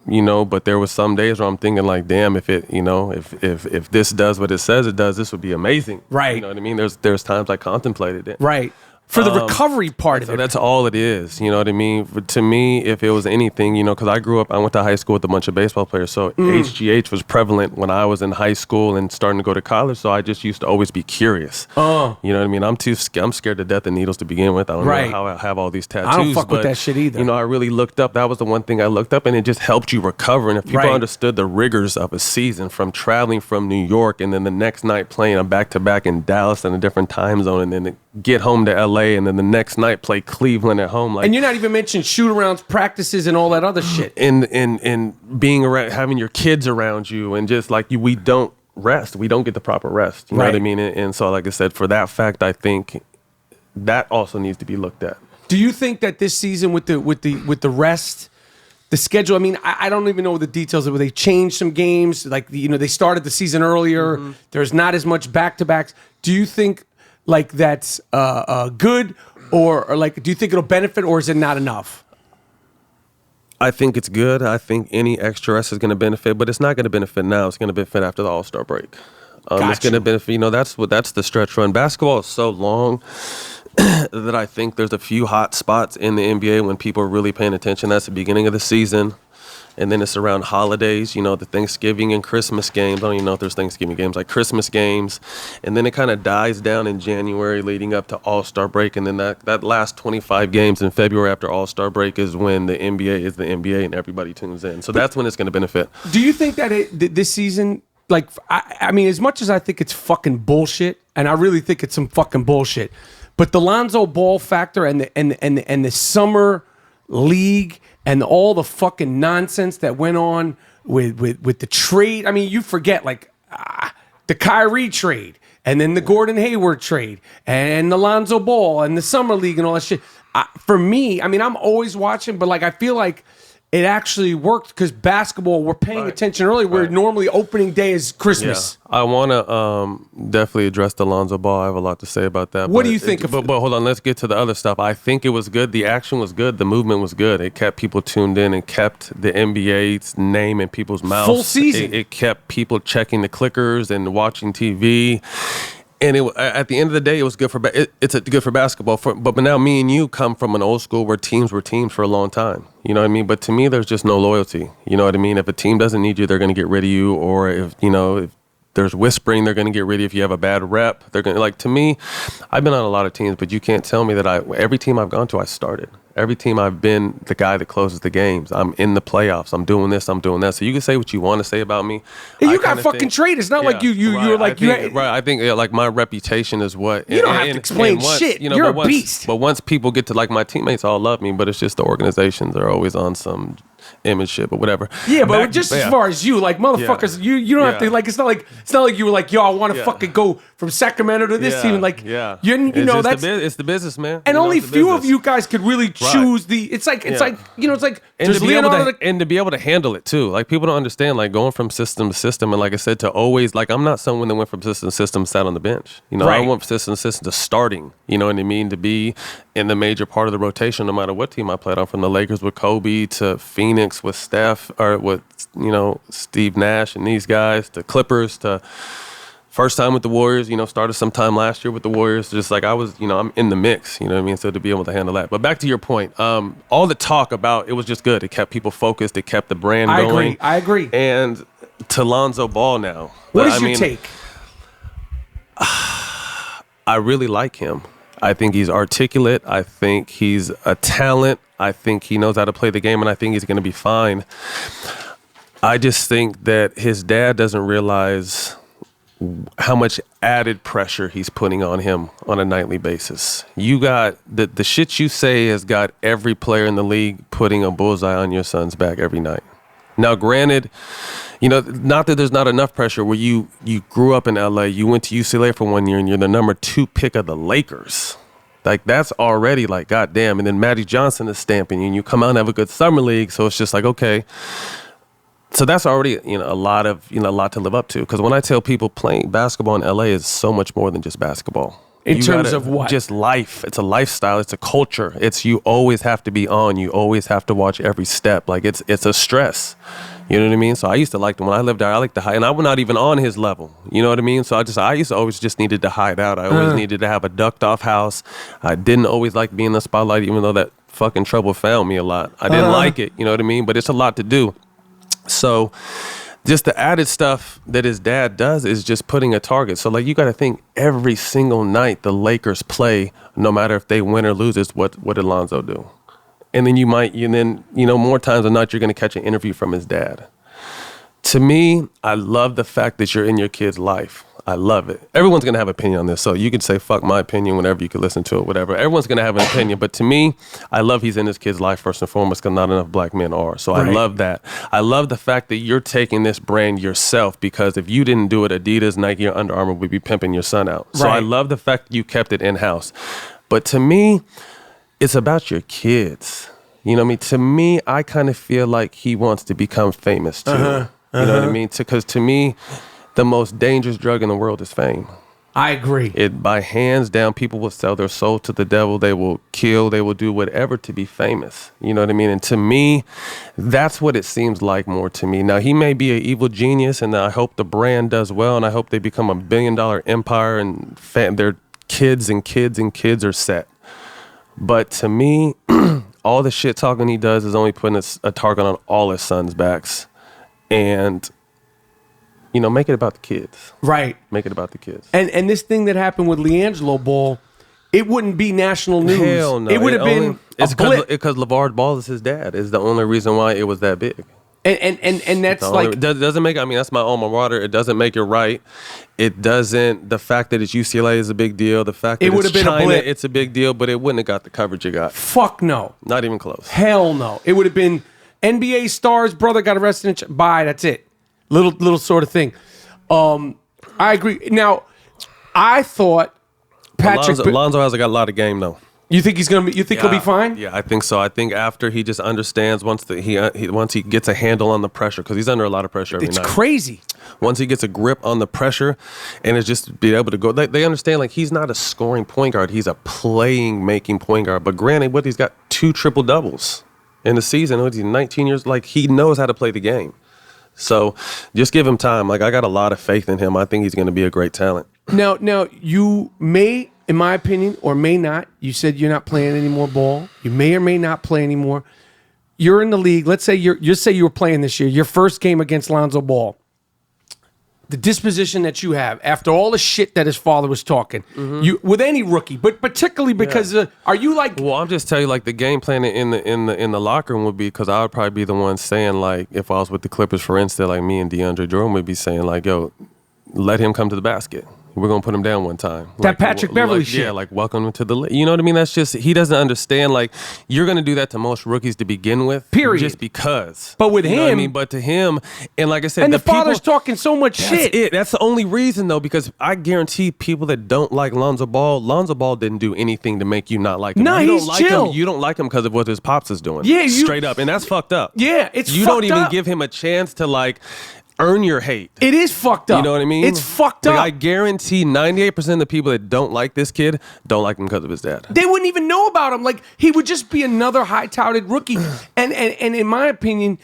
But there was some days where I'm thinking like, damn, if this does what it says it does, this would be amazing. Right. You know what I mean? There's times I contemplated it. Right. For the recovery part of it. That's all it is. You know what I mean? To me, if it was anything, because I went to high school with a bunch of baseball players. So HGH was prevalent when I was in high school and starting to go to college. So I just used to always be curious. You know what I mean? I'm scared to death of needles to begin with. I don't know how I have all these tattoos. I don't fuck with that shit either. I really looked up. That was the one thing I looked up, and it just helped you recover. And if people understood the rigors of a season, from traveling from New York and then the next night playing a back-to-back in Dallas in a different time zone, and then get home to LA, and then the next night play Cleveland at home. And you're not even mentioning shoot-arounds, practices, and all that other shit. And being around, having your kids around you, and just like we don't rest. We don't get the proper rest. You know what I mean? And so, like I said, for that fact, I think that also needs to be looked at. Do you think that this season with the rest, the schedule? I mean, I don't even know the details of it. They changed some games, like they started the season earlier. Mm-hmm. There's not as much back-to-backs. Do you think like that's good, or like do you think it'll benefit, or is it not enough? I think it's good. I think any extra rest is going to benefit, but it's not going to benefit now. It's going to benefit after the All-Star break. It's going to benefit. That's the stretch run. Basketball is so long that I think there's a few hot spots in the NBA when people are really paying attention. That's the beginning of the season, and then it's around holidays. The Thanksgiving and Christmas games. I don't even know if there's Thanksgiving games, like Christmas games, and then it kind of dies down in January, leading up to All-Star break, and then that last 25 games in February after All-Star break is when the NBA is the NBA and everybody tunes in. So that's when it's going to benefit. Do you think that this season? Like, I mean, as much as I think it's fucking bullshit, and I really think it's some fucking bullshit, but the Lonzo Ball factor and the summer league and all the fucking nonsense that went on with the trade. I mean, you forget like the Kyrie trade, and then the Gordon Hayward trade, and the Lonzo Ball and the summer league and all that shit. For me, I mean, I'm always watching, but like I feel like it actually worked because basketball, we're paying attention early, where normally opening day is Christmas. Yeah. I want to definitely address the Lonzo Ball. I have a lot to say about that. What do you think of it? But hold on, let's get to the other stuff. I think it was good. The action was good. The movement was good. It kept people tuned in and kept the NBA's name in people's mouths. Full season. It kept people checking the clickers and watching TV. And at the end of the day, it was good for it's good for basketball. But now me and you come from an old school where teams were teams for a long time. You know what I mean? But to me, there's just no loyalty. You know what I mean? If a team doesn't need you, they're going to get rid of you. Or if there's whispering, they're going to get rid of you. If you have a bad rep, they're going to, like, to me, I've been on a lot of teams, but you can't tell me that every team I've gone to, I started. Every team I've been the guy that closes the games. I'm in the playoffs. I'm doing this. I'm doing that. So you can say what you want to say about me. And you got fucking traded. It's not like you're like right. I think like my reputation is what you don't have to explain shit. You're a beast. But once people get to like my teammates, all love me. But it's just the organizations are always on some image shit, but whatever. Yeah, but as far as you, like motherfuckers, you don't have to like. It's not like you were like, yo, I want to fucking go from Sacramento to this team. Like, you know it's the business, man. And only few of you guys could really choose the. It's like and to be able to handle it too. Like people don't understand, like going from system to system, and like I said, to always like I'm not someone that went from system to system, sat on the bench. I went from system to system to starting. You know what I mean? To be in the major part of the rotation, no matter what team I played on, from the Lakers with Kobe to Phoenix with Steph, or with Steve Nash and these guys, to Clippers, to first time with the Warriors, started sometime last year with the Warriors. Just like I was, I'm in the mix, you know what I mean? So to be able to handle that. But back to your point, all the talk about it was just good. It kept people focused. It kept the brand going. I agree. And to Lonzo Ball now. What is your take? I really like him. I think he's articulate. I think he's a talent. I think he knows how to play the game, and I think he's going to be fine. I just think that his dad doesn't realize how much added pressure he's putting on him on a nightly basis. You got the shit you say has got every player in the league putting a bullseye on your son's back every night. Now, granted, not that there's not enough pressure where you grew up in LA, you went to UCLA for 1 year and you're the number 2 pick of the Lakers. Like that's already like, goddamn. And then Magic Johnson is stamping you and you come out and have a good summer league. So it's just like, okay. So that's already, a lot to live up to. Because when I tell people playing basketball in LA is so much more than just basketball. In terms of what? Just life. It's a lifestyle. It's a culture. You always have to be on. You always have to watch every step. Like it's a stress. You know what I mean? So I used to like when I lived there, I liked to hide. And I was not even on his level. You know what I mean? So I used to always just needed to hide out. I always needed to have a ducked off house. I didn't always like being in the spotlight, even though that fucking trouble found me a lot. I didn't like it. You know what I mean? But it's a lot to do. So just the added stuff that his dad does is just putting a target. So like you got to think every single night the Lakers play, no matter if they win or lose, is what did Lonzo do? And then more times than not, you're going to catch an interview from his dad. To me, I love the fact that you're in your kid's life. I love it. Everyone's going to have an opinion on this. So you can say, fuck my opinion whenever you can listen to it, whatever. Everyone's going to have an opinion. But to me, I love he's in his kid's life first and foremost because not enough black men are. So I love that. I love the fact that you're taking this brand yourself because if you didn't do it, Adidas, Nike, or Under Armour would be pimping your son out. So I love the fact that you kept it in-house. But to me, it's about your kids. You know what I mean? To me, I kind of feel like he wants to become famous too. You know what I mean? Because to me, the most dangerous drug in the world is fame. I agree. It by hands down, people will sell their soul to the devil. They will kill. They will do whatever to be famous. You know what I mean? And to me, that's what it seems like more to me. Now, he may be an evil genius, and I hope the brand does well, and I hope they become $1 billion empire, and their kids and kids and kids are set. But to me, all the shit talking he does is only putting a target on all his sons' backs. And you know, make it about the kids. Right. Make it about the kids. And this thing that happened with LiAngelo Ball, it wouldn't be national news. Hell no. It would have been a blip. Because LeVar Ball is his dad is the only reason why it was that big. And that's like... doesn't make... I mean, that's my alma mater. It doesn't make it right. It doesn't... The fact that it's UCLA is a big deal. The fact that it's China, it's a big deal. But it wouldn't have got the coverage it got. Fuck no. Not even close. Hell no. It would have been NBA stars, brother got arrested. Bye, that's it. Little sort of thing. I agree. Now, I thought Patrick... Lonzo has got a lot of game, though. You think he's gonna be? You think he'll be fine? Yeah, I think so. I think after he just understands once he gets a handle on the pressure, because he's under a lot of pressure every night. It's crazy. Once he gets a grip on the pressure, and it's just be able to go. They understand like he's not a scoring point guard. He's a making point guard. But granted, he's got 2 triple doubles in the season. He's 19 years. Like he knows how to play the game. So just give him time. Like I got a lot of faith in him. I think he's going to be a great talent. Now you may, in my opinion, or may not. You said you're not playing any more ball. You may or may not play anymore. You're in the league. Let's say you were playing this year. Your first game against Lonzo Ball. The disposition that you have after all the shit that his father was talking, you with any rookie, but particularly because are you like? Well, I'm just telling you, like the game plan in the locker room would be, because I would probably be the one saying, like, if I was with the Clippers, for instance, like me and DeAndre Jordan would be saying, like, yo, let him come to the basket. We're going to put him down one time. That Patrick Beverly shit. Yeah, like welcome him to the league. You know what I mean? That's just, he doesn't understand, like, you're going to do that to most rookies to begin with. Period. Just because. But with him. Know what I mean? But to him, and like I said, and the father's talking so much shit. That's it. That's the only reason, though, because I guarantee people that don't like Lonzo Ball didn't do anything to make you not like him. No, he's chill. You don't like him because of what his pops is doing. Yeah, straight up. And that's fucked up. Yeah, it's You fucked don't even up. give him a chance to, like, earn your hate. It is fucked up. You know what I mean? It's fucked up. I guarantee 98% of the people that don't like this kid don't like him because of his dad. They wouldn't even know about him. Like, he would just be another high-touted rookie. And in my opinion,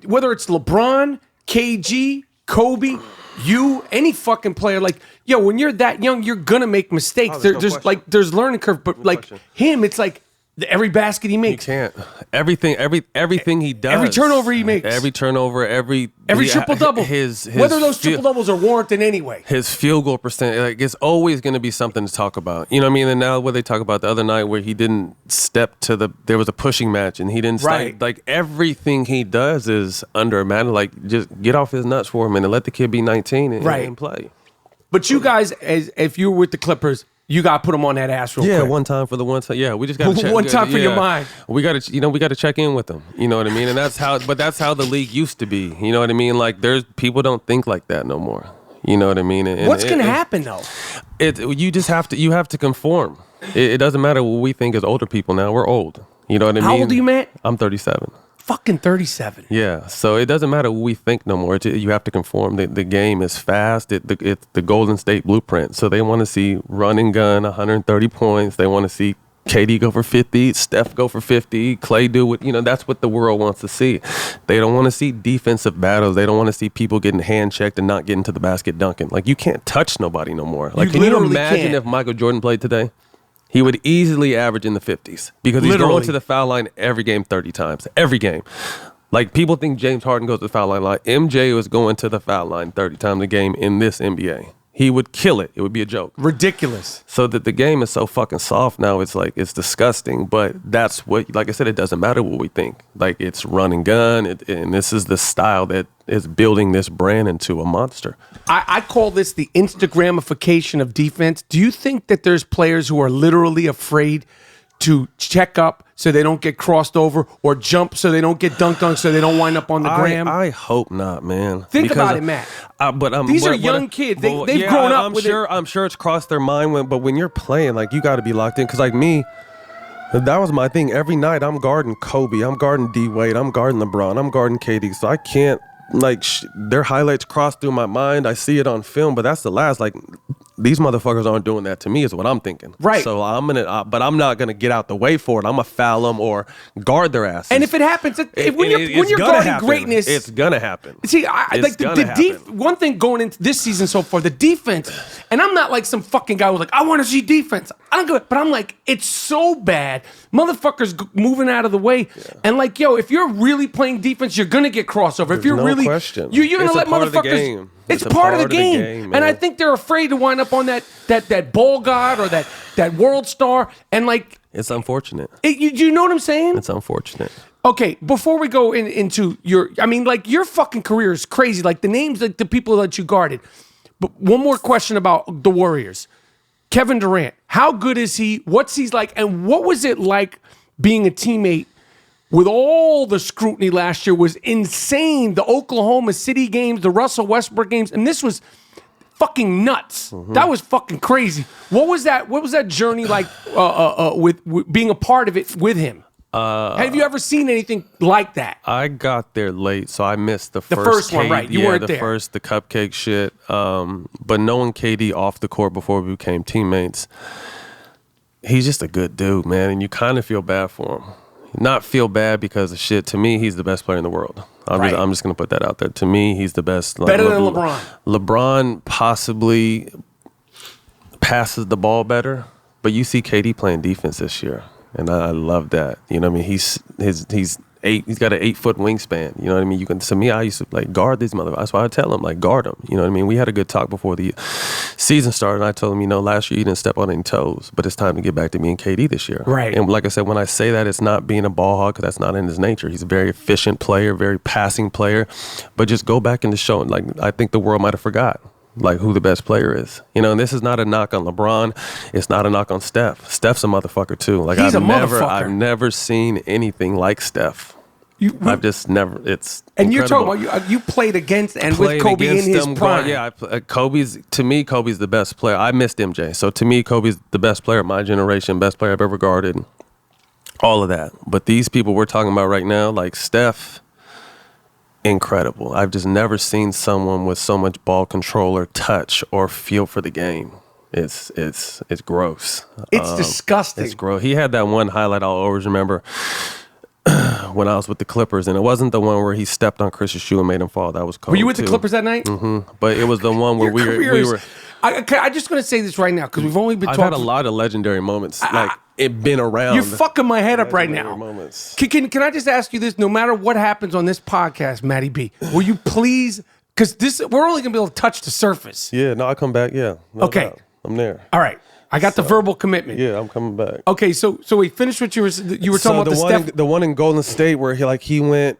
whether it's LeBron, KG, Kobe, you, any fucking player, like, yo, when you're that young, you're gonna make mistakes. There's learning curve, but like him, it's like every basket he makes. You can't. Everything he does. Every turnover he makes. Every turnover, every triple-double. His whether those triple-doubles are warranted anyway. His field goal percent, like, it's always going to be something to talk about. You know what I mean? And now what they talk about the other night where he didn't step to there was a pushing match and he didn't right. Like, everything he does is under a matter. Like, just get off his nuts for a minute. Let the kid be 19 and play. But you guys, if you were with the Clippers, you got to put them on that ass real quick. Yeah, one time for the one time. Yeah, we just got to check. One time for your mind. We got to check in with them. You know what I mean? And that's how the league used to be. You know what I mean? Like, there's people don't think like that no more. You know what I mean? And what's going to happen though? You have to conform. It doesn't matter what we think as older people now. We're old. You know what I mean? How old are you, Matt? I'm 37. Fucking 37. Yeah, so it doesn't matter what we think no more. You have to conform. The game is fast. It's the Golden State blueprint. So they want to see run and gun, 130 points. They want to see KD go for 50, Steph go for 50, Klay do it. You know, that's what the world wants to see. They don't want to see defensive battles. They don't want to see people getting hand checked and not getting to the basket dunking. Like, you can't touch nobody no more. Like, can you imagine if Michael Jordan played today? He would easily average in the 50s because he's going to the foul line every game 30 times. Every game. Like, people think James Harden goes to the foul line. Like, MJ was going to the foul line 30 times a game in this NBA. He would kill it. It would be a joke. Ridiculous. So that the game is so fucking soft now, it's like, it's disgusting. But that's what, like I said, it doesn't matter what we think. Like, it's run and gun, and this is the style that is building this brand into a monster. I call this the Instagramification of defense. Do you think that there's players who are literally afraid to check up so they don't get crossed over, or jump so they don't get dunked on so they don't wind up on the gram? I hope not, man. Think about it, Matt. These are young kids. They've grown up with it. I'm sure it's crossed their mind, but when you're playing, like, you got to be locked in. Because, like, me, that was my thing. Every night I'm guarding Kobe, I'm guarding D-Wade, I'm guarding LeBron, I'm guarding KD. So I can't, like, their highlights cross through my mind. I see it on film, but that's the last. Like, these motherfuckers aren't doing that to me, is what I'm thinking. Right. So but I'm not gonna get out the way for it. I'm gonna foul them or guard their asses. And if it happens, when you're guarding greatness, it's gonna happen. See, one thing going into this season so far, the defense. And I'm not like some fucking guy who's like, I want to see defense. I don't give, but I'm like, it's so bad. Motherfuckers moving out of the way, and like, yo, if you're really playing defense, you're gonna get crossover. If you're really, question. You're gonna let motherfuckers. It's part of the game, and I think they're afraid to wind up on that ball god or that world star, and like, it's unfortunate. You know what I'm saying? It's unfortunate. Okay, before we go into your fucking career is crazy. Like the names, like the people that you guarded. But one more question about the Warriors. Kevin Durant, how good is he? What's he like? And what was it like being a teammate with all the scrutiny last year? Was insane. The Oklahoma City games, the Russell Westbrook games, and this was fucking nuts. Mm-hmm. That was fucking crazy. What was that journey like with being a part of it with him? Have you ever seen anything like that? I got there late, so I missed the first one, right? You weren't there. The cupcake shit. But knowing KD off the court before we became teammates, he's just a good dude, man, and you kind of feel bad for him. Not feel bad because of shit. To me, he's the best player in the world. I'm just going to put that out there. To me, he's the best. Like, better than LeBron. LeBron possibly passes the ball better, but you see KD playing defense this year, and I love that. You know what I mean? He's got an 8-foot wingspan. You know what I mean? To me, I used to like guard these motherfuckers. That's why I tell him, like, guard them. You know what I mean? We had a good talk before the season started, and I told him, last year you didn't step on any toes, but it's time to get back to me and KD this year. Right. And like I said, when I say that, it's not being a ball hog, because that's not in his nature. He's a very efficient player, very passing player, but just go back into showing. Like, I think the world might have forgot, like, who the best player is. And this is not a knock on LeBron. It's not a knock on Steph. Steph's a motherfucker too. Like, I've never seen anything like Steph. I've just never. It's and incredible. You're talking about you played against and with Kobe in his prime. Yeah, Kobe's the best player. I missed MJ, so to me, Kobe's the best player of my generation, best player I've ever guarded. All of that, but these people we're talking about right now, like Steph, incredible. I've just never seen someone with so much ball control or touch or feel for the game. It's gross. It's disgusting. It's gross. He had that one highlight I'll always remember. When I was with the Clippers, and it wasn't the one where he stepped on Chris's shoe and made him fall. That was cold. Were you with the Clippers that night? Mm-hmm. But it was the one where we were. I'm just going to say this right now, because we've only been talking. I've had a lot of legendary moments. It been around. You're fucking my head up right now. Moments. Can I just ask you this? No matter what happens on this podcast, Matty B, will you please? Because we're only going to be able to touch the surface. Yeah. No, I come back. Yeah. No okay. doubt. I'm there. All right. I got the verbal commitment. Yeah, I'm coming back. Okay, so we finished what you were talking about the one in Golden State where he went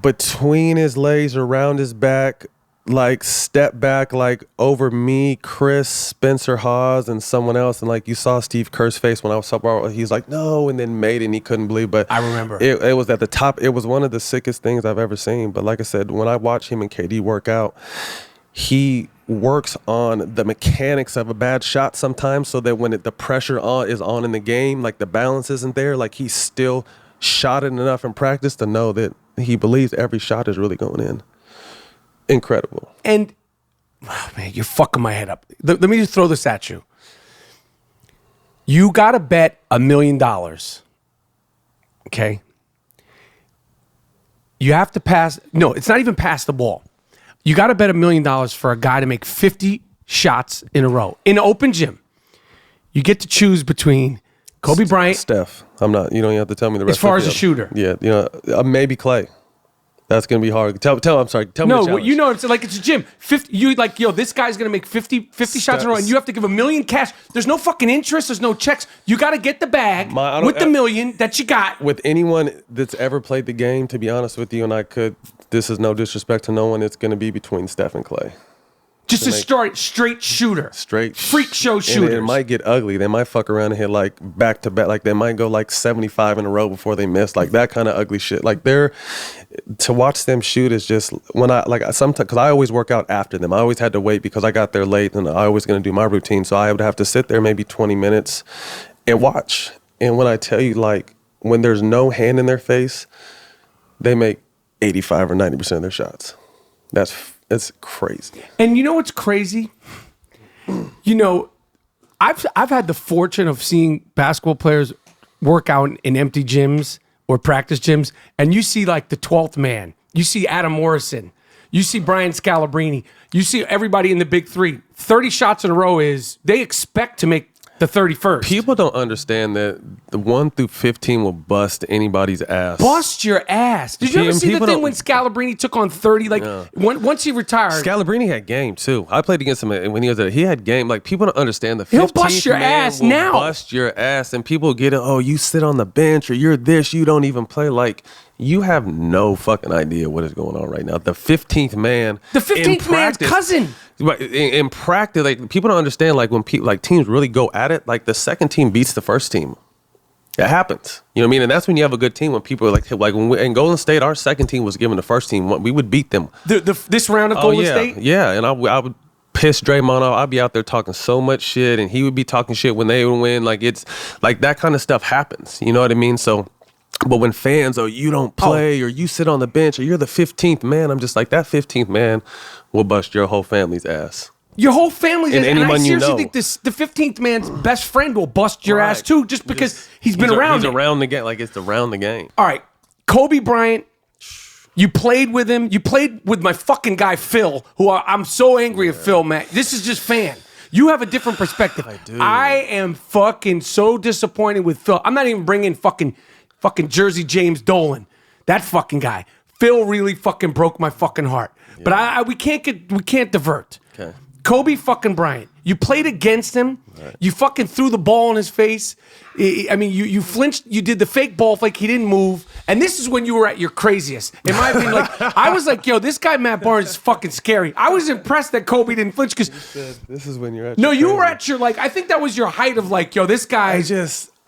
between his legs, around his back, like step back, like over me, Chris, Spencer Hawes, and someone else, and like you saw Steve Kerr's face when I was up. He's like, no, and then made it, and he couldn't believe. But I remember it was at the top. It was one of the sickest things I've ever seen. But like I said, when I watch him and KD work out, he works on the mechanics of a bad shot sometimes, so that when the pressure is on in the game, like the balance isn't there, like he's still shot it enough in practice to know that he believes every shot is really going in. Incredible. And man, you're fucking my head up. Let me just throw this at you. You got to bet $1 million. Okay. You have to pass. No, it's not even pass the ball. You got to bet $1 million for a guy to make 50 shots in a row in an open gym. You get to choose between Kobe Bryant, Steph. I'm not. You don't have to tell me the rest. As far as a shooter, yeah. Maybe Klay. That's gonna be hard. Tell. I'm sorry. Tell me. No, you know, it's like it's a gym. 50. You like, yo, this guy's gonna make 50 shots in a row, and you have to give $1 million cash. There's no fucking interest. There's no checks. You got to get the bag with the $1 million that you got. With anyone that's ever played the game, to be honest with you, and this is no disrespect to no one, it's gonna be between Steph and Klay. Just a straight shooter. Straight. Freak show And shooters. it might get ugly. They might fuck around and hit like back to back. Like they might go like 75 in a row before they miss. Like that kind of ugly shit. Like to watch them shoot is just when sometimes, because I always work out after them. I always had to wait because I got there late and I was going to do my routine. So I would have to sit there maybe 20 minutes and watch. And when I tell you, like, when there's no hand in their face, they make 85 or 90% of their shots. It's crazy. And you know what's crazy? You know, I've had the fortune of seeing basketball players work out in empty gyms or practice gyms, and you see like the 12th man. You see Adam Morrison. You see Brian Scalabrine. You see everybody in the big three. 30 shots in a row they expect to make the 31st. People don't understand that the 1 through 15 will bust anybody's ass. Bust your ass. Did you ever see the thing when Scalabrine took on 30? Like, once he retired. Scalabrine had game, too. I played against him when he was there. He had game. Like, people don't understand the 15th He'll bust your man ass will now. Bust your ass. And people get it, oh, you sit on the bench or you're this, you don't even play. Like, you have no fucking idea what is going on right now. The 15th man. The 15th man's cousin. In practice, like people don't understand. Like when teams really go at it, like the second team beats the first team. It happens. You know what I mean? And that's when you have a good team. When people are like when in Golden State, our second team was given the first team. We would beat them. This round of Golden State. Yeah, and I would piss Draymond off. I'd be out there talking so much shit, and he would be talking shit when they would win. Like it's like that kind of stuff happens. You know what I mean? So. But when fans, you don't play, or you sit on the bench, or you're the 15th man, I'm just like, that 15th man will bust your whole family's ass. Your whole family's ass. And I seriously you know. think the 15th man's best friend will bust your ass too, just because he's been around. He's around the game, like it's around the game. All right, Kobe Bryant, you played with him. You played with my fucking guy, Phil, who I'm so angry at Phil, man. This is just fan. You have a different perspective. I do. I am fucking so disappointed with Phil. I'm not even bringing fucking Jersey James Dolan, that fucking guy. Phil really fucking broke my fucking heart. Yeah. But we can't divert. Okay. Kobe fucking Bryant. You played against him. Right. You fucking threw the ball in his face. I mean, you flinched. You did the fake ball fake. He didn't move. And this is when you were at your craziest. In my opinion, like I was like, yo, this guy Matt Barnes is fucking scary. I was impressed that Kobe didn't flinch because this is when you're at. No, your you crazy. were at your like. I think that was your height of like, yo, this guy.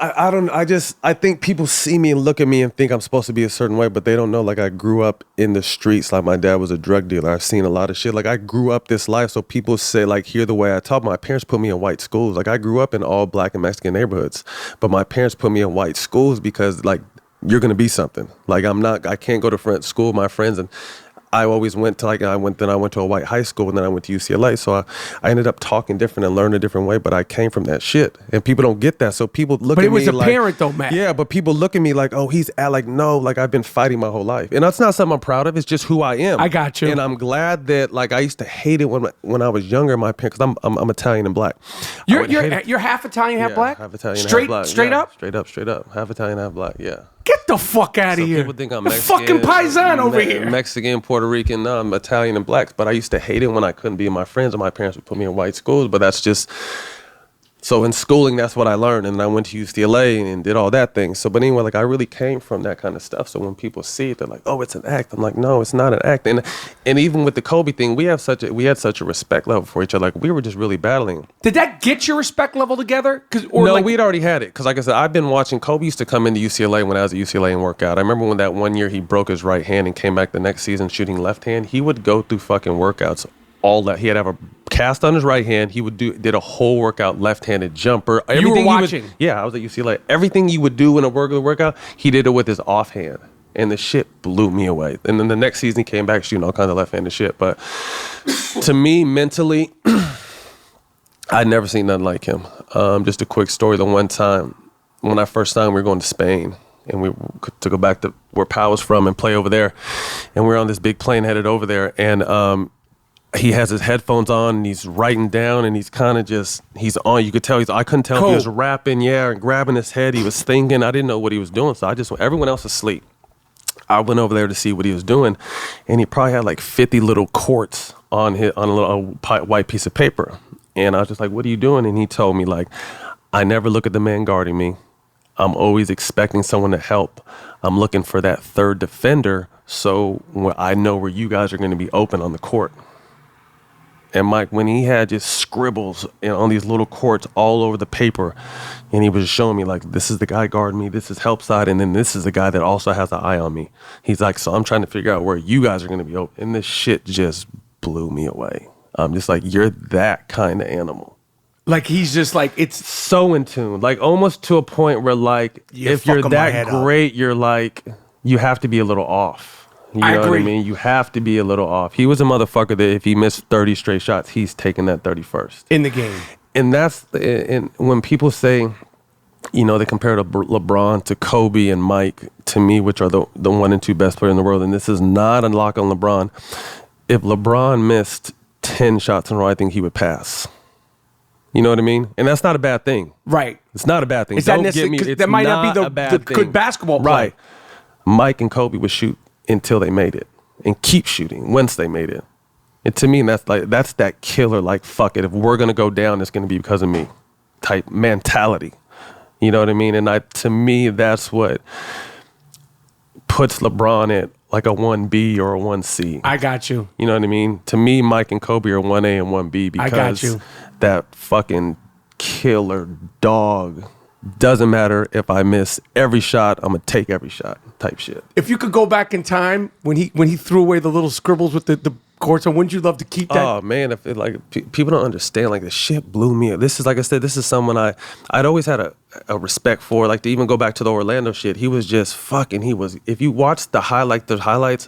I think people see me and look at me and think I'm supposed to be a certain way, but they don't know, like, I grew up in the streets. Like, my dad was a drug dealer. I've seen a lot of shit. Like, I grew up this life, so people say, like, hear the way I talk. My parents put me in white schools. Like, I grew up in all black and Mexican neighborhoods, but my parents put me in white schools because, like, you're going to be something. Like, I can't go to school, my friends, and I always went to I went to a white high school, and then I went to UCLA. So I ended up talking different and learning a different way, but I came from that shit. And people don't get that. So people look at me like... But it was apparent though, Matt. Yeah, but people look at me like, oh, no, like I've been fighting my whole life. And that's not something I'm proud of. It's just who I am. I got you. And I'm glad that, like, I used to hate it when I was younger, my parents, because I'm Italian and black. You're half Italian, half black? Half Italian, straight, half black. Straight up? Straight up. Half Italian, half black, yeah. Get the fuck out of here. People think I'm the Mexican. Fucking paisan over here. Mexican, Puerto Rican, no, I'm Italian and black. But I used to hate it when I couldn't be with my friends and my parents would put me in white schools. But that's just... So in schooling, that's what I learned. And I went to UCLA and did all that thing. So, but anyway, like I really came from that kind of stuff. So when people see it, they're like, oh, it's an act. I'm like, no, it's not an act. And even with the Kobe thing, we had such a respect level for each other. Like we were just really battling. Did that get your respect level together? We'd already had it. Because like I said, I've been watching Kobe used to come into UCLA when I was at UCLA and work out. I remember when that one year he broke his right hand and came back the next season shooting left hand. He would go through fucking workouts. All that he had to have a cast on his right hand. He did a whole workout, left-handed jumper. You were watching. I was at UCLA. Everything you would do in a regular workout, he did it with his offhand, and the shit blew me away. And then the next season, he came back shooting all kinds of left-handed shit. But to me, mentally, I'd never seen nothing like him. Just a quick story. The one time when I first signed, we were going to Spain. And we to go back to where Powell was from and play over there. And we were on this big plane headed over there, and he has his headphones on and he's writing down and he's kind of just, he's on. You could tell I couldn't tell if he was rapping, and grabbing his head. He was thinking. I didn't know what he was doing. So everyone else was asleep. I went over there to see what he was doing. And he probably had like 50 little quarts on a little white piece of paper. And I was just like, what are you doing? And he told me, like, I never look at the man guarding me. I'm always expecting someone to help. I'm looking for that third defender. So I know where you guys are going to be open on the court. And Mike, when he had just scribbles on these little courts all over the paper, and he was showing me, like, this is the guy guarding me, this is help side, and then this is the guy that also has an eye on me. He's like, so I'm trying to figure out where you guys are going to be open. And this shit just blew me away. I'm just like, you're that kind of animal. Like, he's just like, it's so in tune. Like, almost to a point where, like, if you're that great, you're like, you have to be a little off. You know what I mean? You have to be a little off. He was a motherfucker that if he missed 30 straight shots, he's taking that 31st. In the game. And that's, and when people say, you know, they compare LeBron to Kobe and Mike, to me, which are the 1 and 2 best players in the world, and this is not a knock on LeBron. If LeBron missed 10 shots in a row, I think he would pass. You know what I mean? And that's not a bad thing. Right. It's not a bad thing. Don't get me. That might not be the good basketball play. Right. Mike and Kobe would shoot until they made it and keep shooting once they made it. And to me, that's that killer, like, fuck it, if we're going to go down, it's going to be because of me type mentality. You know what I mean? And to me, that's what puts LeBron at like a 1B or a 1C. I got you. You know what I mean? To me, Mike and Kobe are 1A and 1B because I got you. That fucking killer dog. Doesn't matter if I miss every shot, I'm gonna take every shot type shit. If you could go back in time when he threw away the little scribbles with the courts, or wouldn't you love to keep that? Oh man, if it, like people don't understand, like, the shit blew me up. This is, like I said, this is someone I'd always had a respect for. Like, to even go back to the Orlando shit, he was just fucking. He was, if you watch the highlights,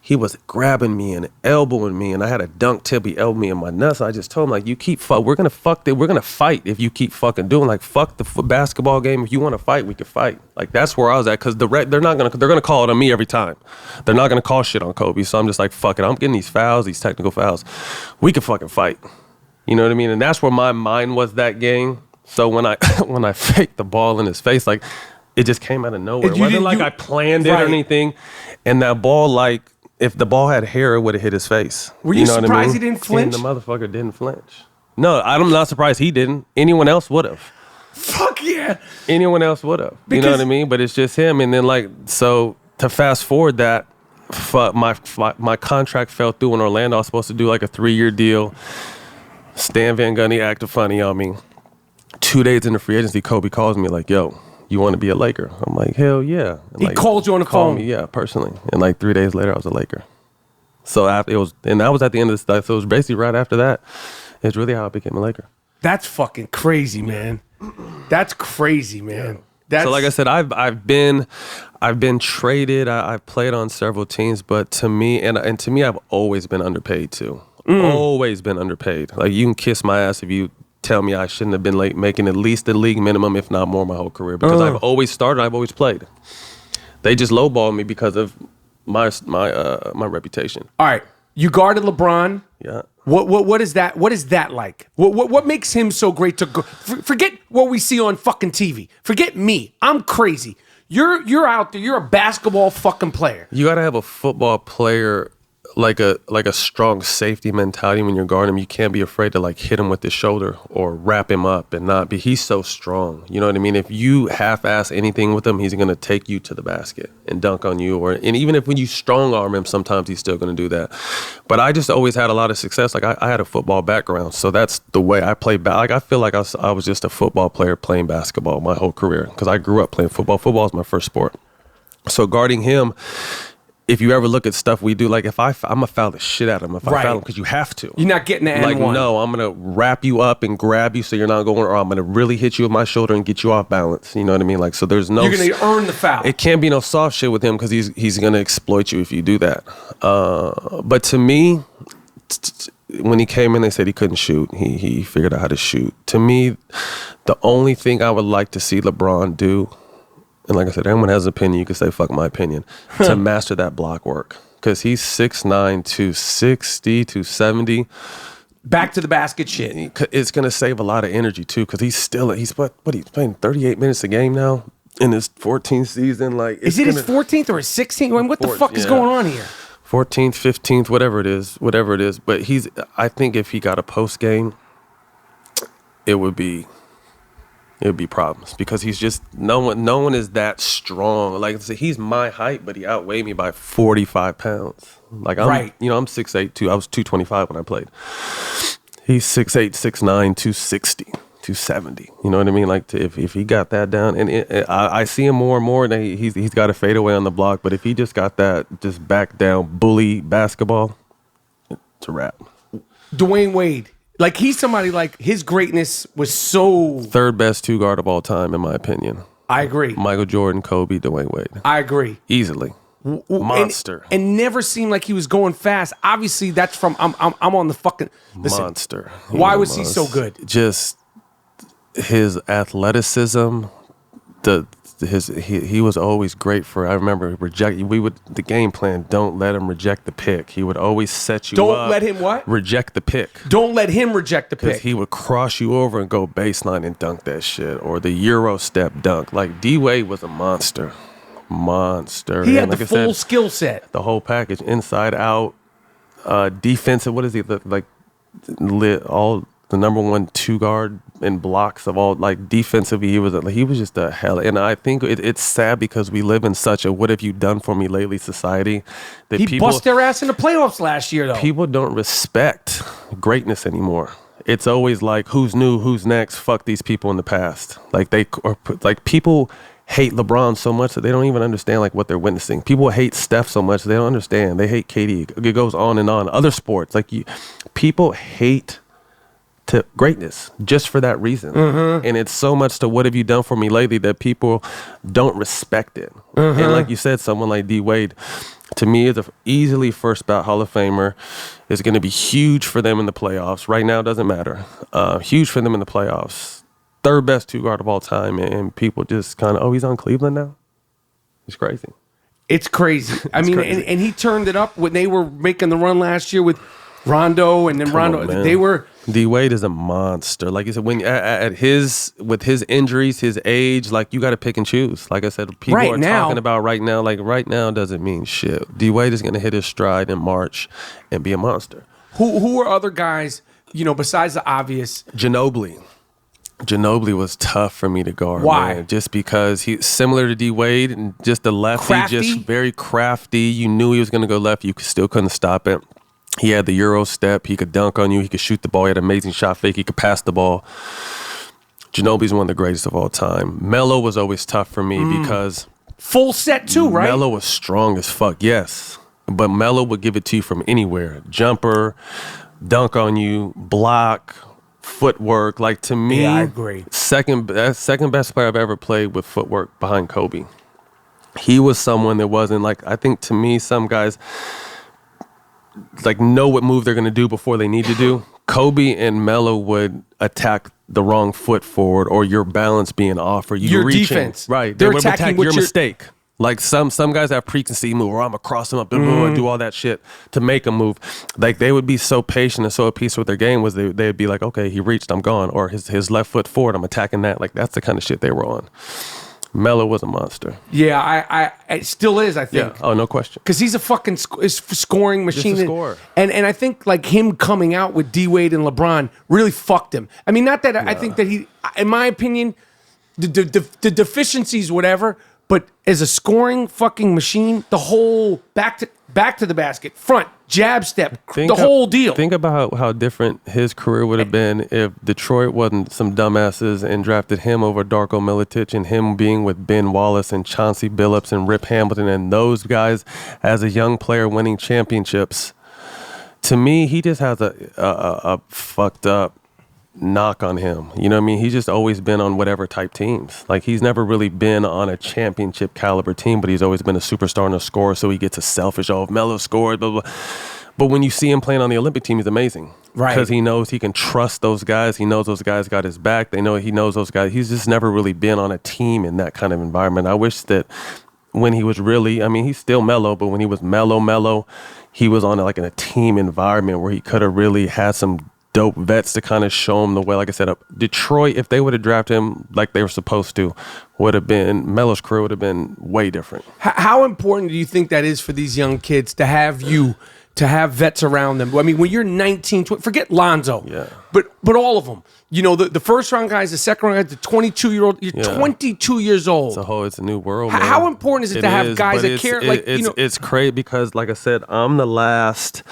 he was grabbing me and elbowing me, and I had a dunk tip. He elbowed me in my nuts. I just told him, like, you keep we're gonna fight if you keep fucking doing, like, fuck the basketball game. If you want to fight, we can fight. Like, that's where I was at, because they're gonna call it on me every time. They're not gonna call shit on Kobe. So I'm just like, fuck it. I'm getting these fouls, these technical fouls. We can fucking fight. You know what I mean? And that's where my mind was that game. So when I faked the ball in his face, like, it just came out of nowhere. It wasn't like I planned it or anything. And that ball, like, if the ball had hair, it would have hit his face. Were you surprised he didn't flinch? And the motherfucker didn't flinch. No, I'm not surprised he didn't. Anyone else would have. Fuck yeah. Anyone else would have. You know what I mean? But it's just him. And then, like, so to fast forward that, my contract fell through in Orlando. I was supposed to do like a 3-year deal. Stan Van Gundy acted funny on me. 2 days into free agency, Kobe calls me like, yo, you want to be a Laker? I'm like, hell yeah. And, he like, called you on the phone? Me, yeah, personally. And like 3 days later, I was a Laker. So that was at the end of the stuff. So it was basically right after that. It's really how I became a Laker. That's fucking crazy, man. That's crazy, man. Yeah. So like I said, I've been traded. I've played on several teams, but to me, and to me, I've always been underpaid too. Always been underpaid. Like, you can kiss my ass if you tell me I shouldn't have been making at least the league minimum, if not more, my whole career, because I've always started, I've always played. They just lowballed me because of my reputation. All right, you guarded LeBron. Yeah. What is that? What is that like? What makes him so great to go? Forget what we see on fucking TV. Forget me. I'm crazy. You're out there. You're a basketball fucking player. You got to have a football player, like a strong safety mentality when you're guarding him. You can't be afraid to, like, hit him with the shoulder or wrap him up and not be. He's so strong. You know what I mean? If you half-ass anything with him, he's going to take you to the basket and dunk on you. And even if when you strong arm him, sometimes he's still going to do that. But I just always had a lot of success. Like, I had a football background, so that's the way I played. Like, I feel like I was just a football player playing basketball my whole career, because I grew up playing football. Football is my first sport. So guarding him, if you ever look at stuff we do, like, I'm going to foul the shit out of him if I foul him, because you have to. You're not getting the N1. Like, no, I'm going to wrap you up and grab you so you're not going, or I'm going to really hit you with my shoulder and get you off balance. You know what I mean? Like, so there's no... You're going to earn the foul. It can't be no soft shit with him, because he's going to exploit you if you do that. But to me, when he came in, they said he couldn't shoot. He figured out how to shoot. To me, the only thing I would like to see LeBron do, and like I said, everyone has an opinion. You can say, fuck my opinion, to master that block work. Because he's 6'9", 260, 270. Back to the basket shit. It's going to save a lot of energy, too, because he's playing 38 minutes a game now in his 14th season. Like, is it his 14th or his 16th? I mean, what the fuck is going on here? 14th, 15th, whatever it is. But I think if he got a post game, it would be it would be problems because he's just no one is that strong. Like I said, he's my height, but he outweighed me by 45 pounds. Like I'm, Right. I'm 6'8", too. I was 225 when I played. He's 6'8", 6'9", 260, 270. You know what I mean? Like if he got that down, and I see him more and more. And he's got a fadeaway on the block, but if he just got that just back down bully basketball, it's a wrap. Dwayne Wade. Like, he's somebody, like, his greatness was so... Third best two guard of all time, in my opinion. I agree. Michael Jordan, Kobe, Dwayne Wade. I agree. Easily. Monster. And never seemed like he was going fast. Obviously, that's from... I'm on the fucking... Listen, monster. Why was he so good? Just his athleticism, he was always great for. I remember the game plan. Don't let him reject the pick. He would always set you up. Don't let him what? Reject the pick. Don't let him reject the pick. He would cross you over and go baseline and dunk that shit, or the Euro step dunk. Like D Wade was a monster. He had the full skill set, the whole package, inside out, defensive. What is he like? All the number 1 two guard in blocks of all, like defensively, he was just a hell. And I think it's sad because we live in such a "what have you done for me lately" society that he bust their ass in the playoffs last year, though. People don't respect greatness anymore. It's always like, who's new, who's next? Fuck these people in the past. Like people hate LeBron so much that they don't even understand like what they're witnessing. People hate Steph so much they don't understand. They hate KD. It goes on and on. Other sports, people hate to greatness just for that reason. Mm-hmm. And it's so much to "what have you done for me lately" that people don't respect it. Mm-hmm. And like you said, someone like D Wade, to me, is easily first ballot Hall of Famer. Is going to be huge for them in the playoffs. Right now, doesn't matter. Huge for them in the playoffs. Third best two guard of all time, and people just kind of, he's on Cleveland now. It's crazy. It's crazy. I mean, crazy. And he turned it up when they were making the run last year with Rondo, and then they were. D Wade is a monster. Like you said, when with his injuries, his age, like you got to pick and choose. Like I said, people are talking about right now. Like right now doesn't mean shit. D Wade is going to hit his stride in March and be a monster. Who are other guys? Besides the obvious. Ginobili was tough for me to guard. Why? Man. Just because he's similar to D Wade and just the lefty, crafty? Just very crafty. You knew he was going to go left. You still couldn't stop it. He had the Euro step. He could dunk on you. He could shoot the ball. He had an amazing shot fake. He could pass the ball. Ginobili's one of the greatest of all time. Melo was always tough for me because... Full set too, right? Melo was strong as fuck, yes. But Melo would give it to you from anywhere. Jumper, dunk on you, block, footwork. Like, to me... Yeah, I agree. Second best player I've ever played with footwork behind Kobe. He was someone that wasn't like... I think, to me, some guys... know what move they're going to do before they need to do. Kobe and Melo would attack the wrong foot forward or your balance being off or you your reaching. Defense. Right. They're they would attack your mistake. Like some guys have preconceived move or I'm going to cross them up and do all that shit to make them move. Like they would be so patient and so at peace with their game was they'd be like, okay, he reached, I'm gone. Or his left foot forward, I'm attacking that. Like that's the kind of shit they were on. Melo was a monster. Yeah, it still is, I think. Yeah. Oh, no question. Because he's a fucking scoring machine. Just a scorer. And I think like him coming out with D Wade and LeBron really fucked him. I mean, not that I think that he, in my opinion, the deficiencies, whatever, but as a scoring fucking machine, the whole back to the basket, front, jab step, whole deal. Think about how different his career would have been if Detroit wasn't some dumbasses and drafted him over Darko Milicic and him being with Ben Wallace and Chauncey Billups and Rip Hamilton and those guys as a young player winning championships. To me, he just has a fucked up knock on him. You know what I mean? He's just always been on whatever type teams. Like he's never really been on a championship caliber team, but he's always been a superstar and a scorer. So he gets a selfish, if Melo scored, blah, blah. But when you see him playing on the Olympic team, he's amazing. Right. Because he knows he can trust those guys. He knows those guys got his back. He knows those guys. He's just never really been on a team in that kind of environment. I wish that when he was really, I mean, he's still mellow, but when he was mellow, he was on in a team environment where he could have really had some dope vets to kind of show him the way. Like I said, Detroit, if they would have drafted him like they were supposed to, Melo's career would have been way different. How important do you think that is for these young kids to have you to have vets around them. I mean, when you're 19, 20, forget Lonzo. Yeah. But all of them. You know, the first round guys, the second round guys, the 22-year-old. You're 22 years old. It's a new world, man. How important is it to have guys that care? It's crazy because, like I said, I'm the last.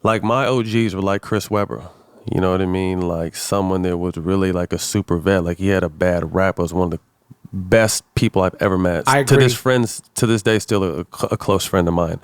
Like, my OGs were like Chris Webber. You know what I mean? Like, someone that was really like a super vet. Like, he had a bad rap. Was one of the best people I've ever met. I agree. To this day, still a close friend of mine.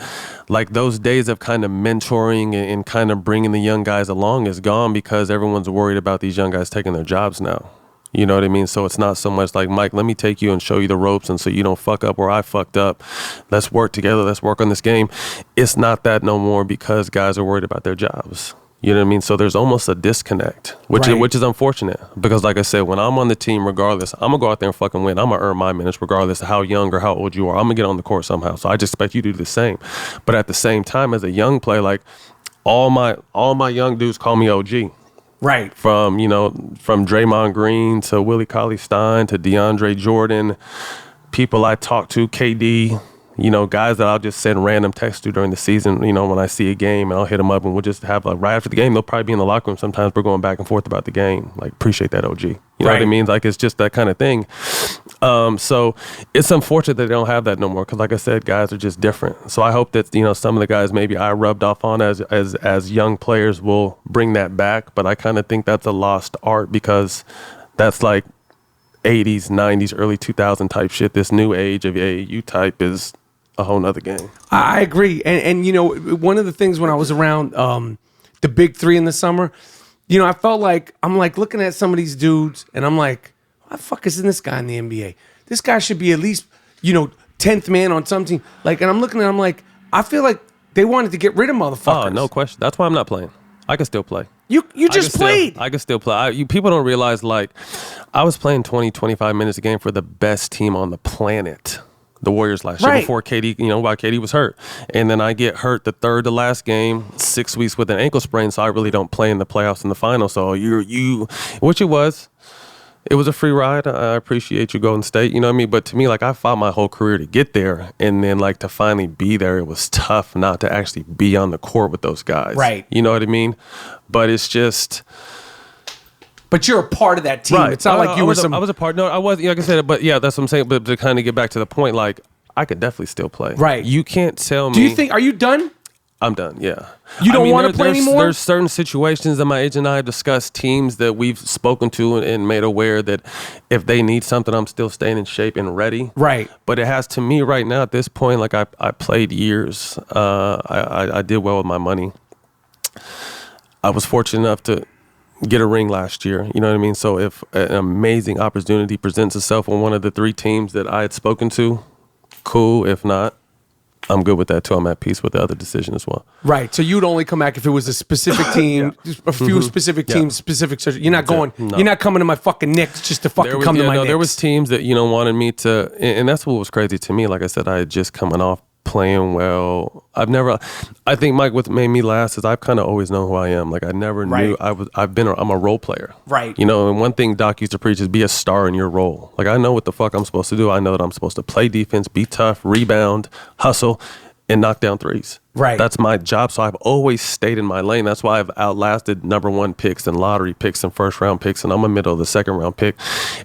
Like, those days of kind of mentoring and kind of bringing the young guys along is gone because everyone's worried about these young guys taking their jobs now. You know what I mean? So it's not so much like, Mike, let me take you and show you the ropes and so you don't fuck up where I fucked up. Let's work together. Let's work on this game. It's not that no more because guys are worried about their jobs. You know what I mean? So there's almost a disconnect, which is unfortunate because, like I said, when I'm on the team, regardless, I'm going to go out there and fucking win. I'm going to earn my minutes regardless of how young or how old you are. I'm going to get on the court somehow. So I just expect you to do the same. But at the same time, as a young player, like all my young dudes call me OG. Right. From Draymond Green to Willie Cauley-Stein to DeAndre Jordan, people I talk to, KD, you know, guys that I'll just send random texts to during the season, you know, when I see a game, and I'll hit them up and we'll just have, like, right after the game, they'll probably be in the locker room. Sometimes we're going back and forth about the game. Like, appreciate that, OG. You know what I mean? Like, it's just that kind of thing. So it's unfortunate that they don't have that no more because, like I said, guys are just different. So I hope that, you know, some of the guys maybe I rubbed off on as young players will bring that back. But I kind of think that's a lost art because that's like 80s, 90s, early 2000 type shit. This new age of AAU type is a whole nother game. I agree. And you know, one of the things when I was around the big three in the summer, you know, I felt like I'm like looking at some of these dudes and I'm like, why the fuck isn't this guy in the NBA? This guy should be at least, you know, 10th man on some team. Like, and I'm looking at him like, I feel like they wanted to get rid of motherfuckers. Oh, no question. That's why I'm not playing. I can still play. You just played. I can still play. People don't realize, like, I was playing 20, 25 minutes a game for the best team on the planet. The Warriors last year before KD, you know, while KD was hurt. And then I get hurt the third to last game, 6 weeks with an ankle sprain, so I really don't play in the playoffs and the finals. So which it was a free ride. I appreciate you, Golden State, you know what I mean? But to me, like, I fought my whole career to get there. And then, like, to finally be there, it was tough not to actually be on the court with those guys. Right. You know what I mean? But it's just... But you're a part of that team. Right. It's not like you were some... I was a part. No, I was. Like I said, but yeah, that's what I'm saying. But to kind of get back to the point, like, I could definitely still play. Right. You can't tell me... Do you think... Are you done? I'm done, yeah. You don't want to play anymore? There's certain situations that my agent and I have discussed, teams that we've spoken to and made aware that if they need something, I'm still staying in shape and ready. Right. But it has, to me right now at this point, like I played years. I did well with my money. I was fortunate enough to get a ring last year. You know what I mean? So if an amazing opportunity presents itself on one of the three teams that I had spoken to, cool. If not, I'm good with that too. I'm at peace with the other decision as well. Right. So you'd only come back if it was a specific team, a few specific teams, specific. You're not going. No. You're not coming to my fucking Knicks just to fucking come to my Knicks. There was teams that, you know, wanted me to, and that's what was crazy to me. Like I said, I had just coming off playing well. I think, Mike, what made me last is I've kind of always known who I am. Like, I never knew I'm a role player. Right. You know, and one thing Doc used to preach is be a star in your role. Like, I know what the fuck I'm supposed to do. I know that I'm supposed to play defense, be tough, rebound, hustle, and knock down threes. Right. That's my job. So I've always stayed in my lane. That's why I've outlasted number one picks and lottery picks and first round picks. And I'm a middle of the second round pick.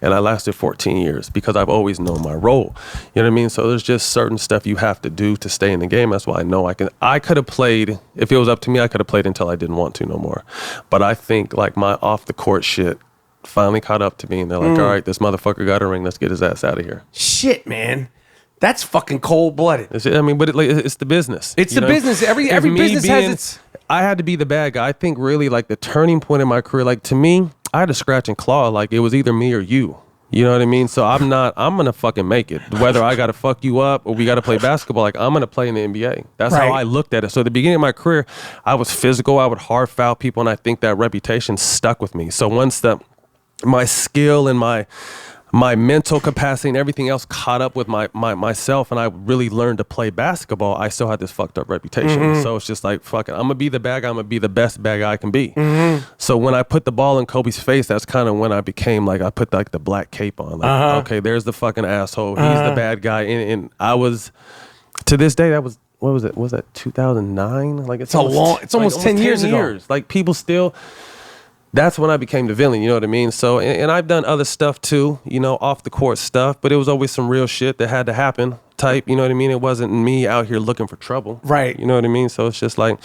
And I lasted 14 years because I've always known my role. You know what I mean? So there's just certain stuff you have to do to stay in the game. That's why I know I could have played, if it was up to me, I could have played until I didn't want to no more. But I think, like, my off the court shit finally caught up to me. And they're like, all right, this motherfucker got a ring. Let's get his ass out of here. Shit, man. That's fucking cold-blooded. I mean, but it's the business. It's the business. Every business has its... I had to be the bad guy. I think really, like, the turning point in my career, like, to me, I had to scratch and claw. Like, it was either me or you. You know what I mean? So I'm going to fucking make it. Whether I got to fuck you up or we got to play basketball, like, I'm going to play in the NBA. That's how I looked at it. So at the beginning of my career, I was physical. I would hard foul people, and I think that reputation stuck with me. So once my skill and my mental capacity and everything else caught up with myself, and I really learned to play basketball, I still had this fucked up reputation. Mm-hmm. So it's just like, fuck it, I'm going to be the bad guy. I'm going to be the best bad guy I can be. Mm-hmm. So when I put the ball in Kobe's face, that's kind of when I became, like, I put, like, the black cape on. Like, okay, there's the fucking asshole. He's the bad guy. And I was, to this day, that was what was it? Was that 2009? Like It's almost 10 years ago. Like people still. That's when I became the villain, you know what I mean? So, and I've done other stuff too, you know, off the court stuff, but it was always some real shit that had to happen type, you know what I mean? It wasn't me out here looking for trouble. Right. You know what I mean? So it's just like,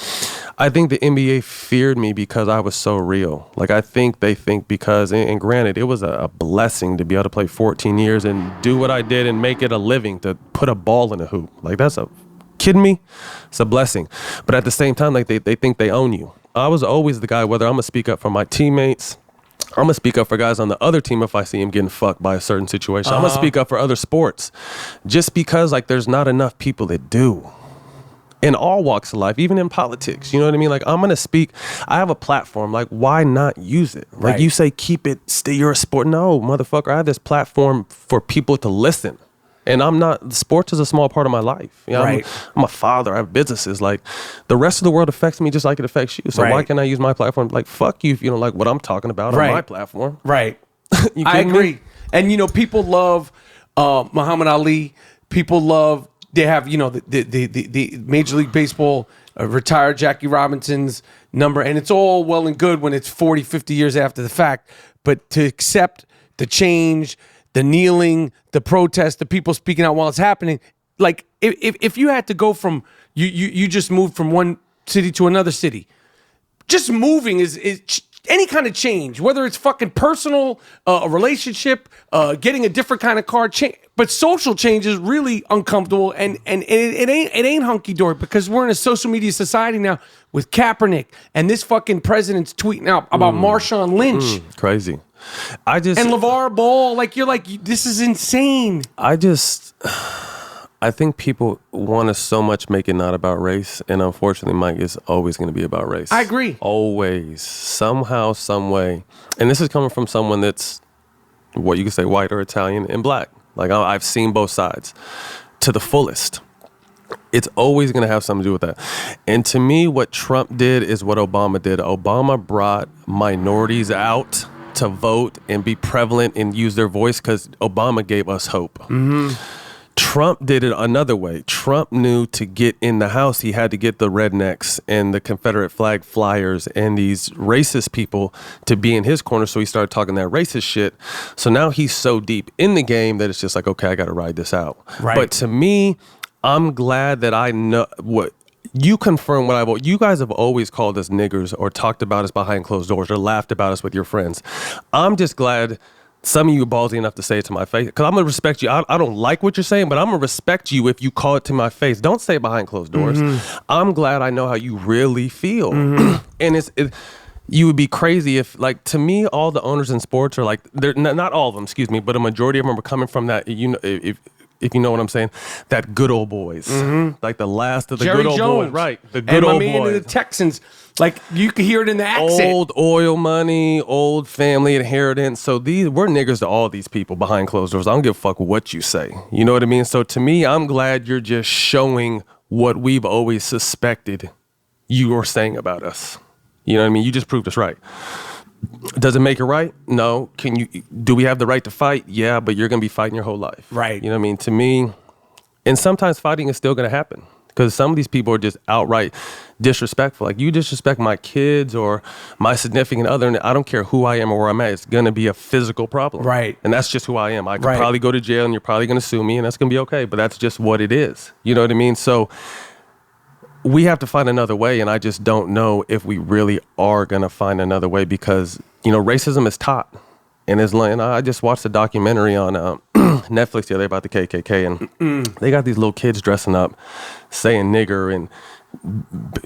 I think the NBA feared me because I was so real. Like, I think they think because, and granted, it was a blessing to be able to play 14 years and do what I did and make it a living to put a ball in a hoop. Like, kidding me? It's a blessing. But at the same time, like, they think they own you. I was always the guy, whether I'm going to speak up for my teammates, I'm going to speak up for guys on the other team if I see him getting fucked by a certain situation. I'm going to speak up for other sports just because, like, there's not enough people that do. In all walks of life, even in politics, you know what I mean? Like, I'm going to speak. I have a platform. Like, why not use it? Like, Right. you say, keep it, stay, you're a sport. No, motherfucker, I have this platform for people to listen. And sports is a small part of my life. You know, Right. I'm a father. I have businesses. Like, the rest of the world affects me just like it affects you. So Right. why can't I use my platform? Like, fuck you if you don't like what I'm talking about Right. on my platform. Right. You I kidding me? agree. And, you know, people love Muhammad Ali. People love, they have, you know, the Major League Baseball retired Jackie Robinson's number. And it's all well and good when it's 40, 50 years after the fact. But to accept the change, the kneeling, the protest, the people speaking out while it's happening. Like, if you had to go from, you just moved from one city to another city, just moving is any kind of change, whether it's fucking personal, a relationship, getting a different kind of car, but social change is really uncomfortable, and it ain't hunky dory because we're in a social media society now with Kaepernick and this fucking president's tweeting out about Marshawn Lynch. Crazy. And LeVar Ball, like, you're like, this is insane. I think people want to so much make it not about race, and unfortunately, Mike, it's always going to be about race. I agree. Always, somehow, some way. And this is coming from someone that's, what you could say, white or Italian and black. Like, I've seen both sides to the fullest. It's always going to have something to do with that. And to me, what Trump did is what Obama did. Obama brought minorities out to vote and be prevalent and use their voice because Obama gave us hope. Mm-hmm. Trump did it another way. Trump knew to get in the House, he had to get the rednecks and the Confederate flag flyers and these racist people to be in his corner. So he started talking that racist shit. So now he's so deep in the game that it's just like, okay, I got to ride this out. Right. But to me, I'm glad that I know what you confirm what I vote. You guys have always called us niggers or talked about us behind closed doors or laughed about us with your friends. I'm just glad some of you are ballsy enough to say it to my face because I'm going to respect you. I don't like what you're saying, but I'm going to respect you if you call it to my face. Don't say it behind closed doors. Mm-hmm. I'm glad I know how you really feel. Mm-hmm. And you would be crazy if, like, to me, all the owners in sports are like, they're not all of them, excuse me, but a majority of them are coming from that, you know, if you know what I'm saying, that good old boys, like the last of the Jerry good old Jones. boys, right? The good old boys. And my man in the Texans, like, you can hear it in the accent. Old oil money, old family inheritance. So we're niggers to all these people behind closed doors. I don't give a fuck what you say. You know what I mean? So to me, I'm glad you're just showing what we've always suspected you are saying about us. You know what I mean? You just proved us right. Does it make it right? No. Do we have the right to fight? Yeah, but you're going to be fighting your whole life. Right. You know what I mean? To me, and sometimes fighting is still going to happen because some of these people are just outright disrespectful. Like, you disrespect my kids or my significant other, and I don't care who I am or where I'm at. It's going to be a physical problem. Right. And that's just who I am. I could probably go to jail and you're probably going to sue me and that's going to be okay, but that's just what it is. You know what I mean? So we have to find another way, and I just don't know if we really are going to find another way because, you know, racism is taught. And I just watched a documentary on Netflix the other day about the KKK, and they got these little kids dressing up, saying nigger and,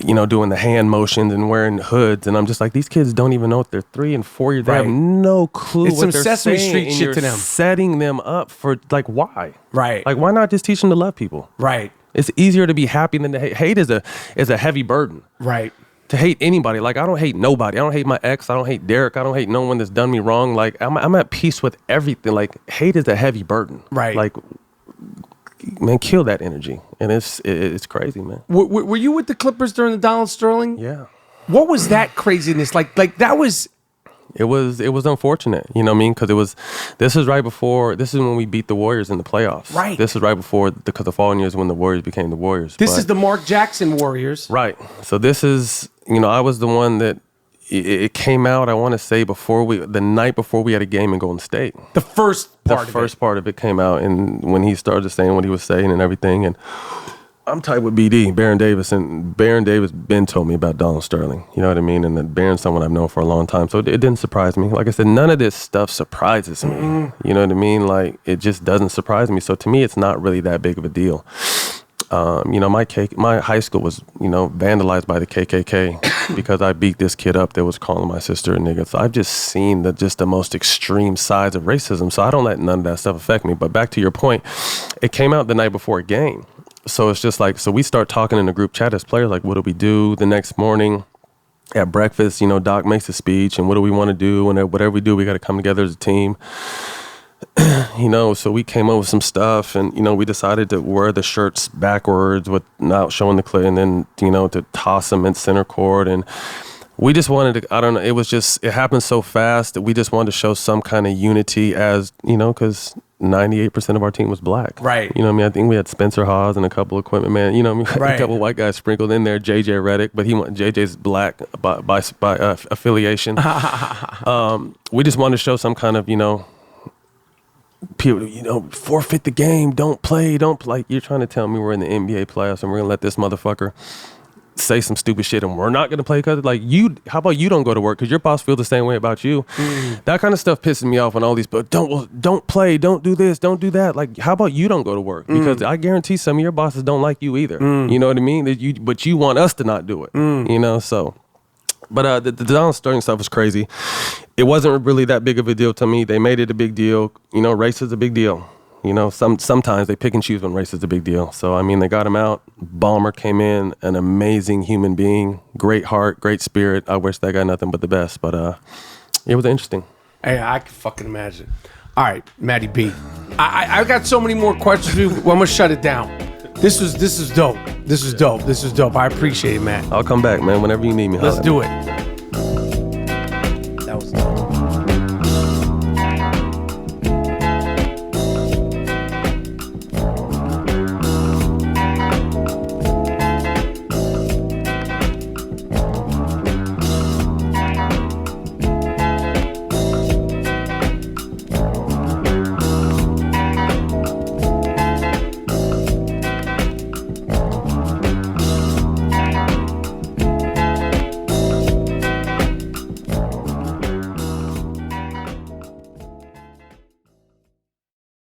you know, doing the hand motions and wearing hoods. And I'm just like, these kids don't even know if they're 3 and 4 years. They have no clue it's what some they're Sesame saying. Street And shit you're to them. setting them up for, like, why? Right. Like, why not just teach them to love people? Right. It's easier to be happy than to hate. Hate is a heavy burden. Right. To hate anybody. Like, I don't hate nobody. I don't hate my ex. I don't hate Derek. I don't hate no one that's done me wrong. Like, I'm at peace with everything. Like, hate is a heavy burden. Right. Like, man, kill that energy. And it's crazy, man. Were you with the Clippers during the Donald Sterling? Yeah. What was that craziness? Like that was It was unfortunate, you know what I mean? Because this is when we beat the Warriors in the playoffs. Right. This is right before, because the following years when the Warriors became the Warriors. This is the Mark Jackson Warriors. Right. So this is, I was the one that it came out, I want to say, the night before we had a game in Golden State. The first part of it came out, and when he started saying what he was saying and everything, and I'm tight with BD, Baron Davis, and Baron Davis been told me about Donald Sterling, you know what I mean? And then Baron's someone I've known for a long time, so it didn't surprise me. Like I said, none of this stuff surprises me, you know what I mean? Like, it just doesn't surprise me. So to me, it's not really that big of a deal. My high school was, vandalized by the KKK because I beat this kid up that was calling my sister a nigga. So I've just seen the most extreme sides of racism. So I don't let none of that stuff affect me. But back to your point, it came out the night before a game. So it's just like, so we start talking in the group chat as players, like, what do we do the next morning at breakfast? Doc makes a speech, and what do we want to do? And whatever we do, we got to come together as a team. So we came up with some stuff, and, we decided to wear the shirts backwards with not showing the clit, and then, to toss them in center court. And we just wanted to, I don't know, it happened so fast that we just wanted to show some kind of unity as, because 98% of our team was black. Right. I think we had Spencer Hawes and a couple of equipment man, Right. A couple of white guys sprinkled in there, JJ Redick, but JJ's black by affiliation. We just wanted to show some kind of, people, forfeit the game, don't play. You're trying to tell me we're in the NBA playoffs and we're going to let this motherfucker say some stupid shit and we're not going to play because, how about you don't go to work because your boss feels the same way about you? That kind of stuff pisses me off when all these, but don't play, don't do this, don't do that. Like, how about you don't go to work? Because I guarantee some of your bosses don't like you either. You know what I mean? But you want us to not do it, so. But the Donald Sterling stuff was crazy. It wasn't really that big of a deal to me. They made it a big deal. Race is a big deal. Sometimes they pick and choose when race is a big deal. So, they got him out. Ballmer came in, an amazing human being, great heart, great spirit. I wish that guy nothing but the best. But it was interesting. Hey, I can fucking imagine. All right, Matty B. I got so many more questions. I'm going to shut it down. This is dope. This is dope. I appreciate it, Matt. I'll come back, man, whenever you need me. Let's do it.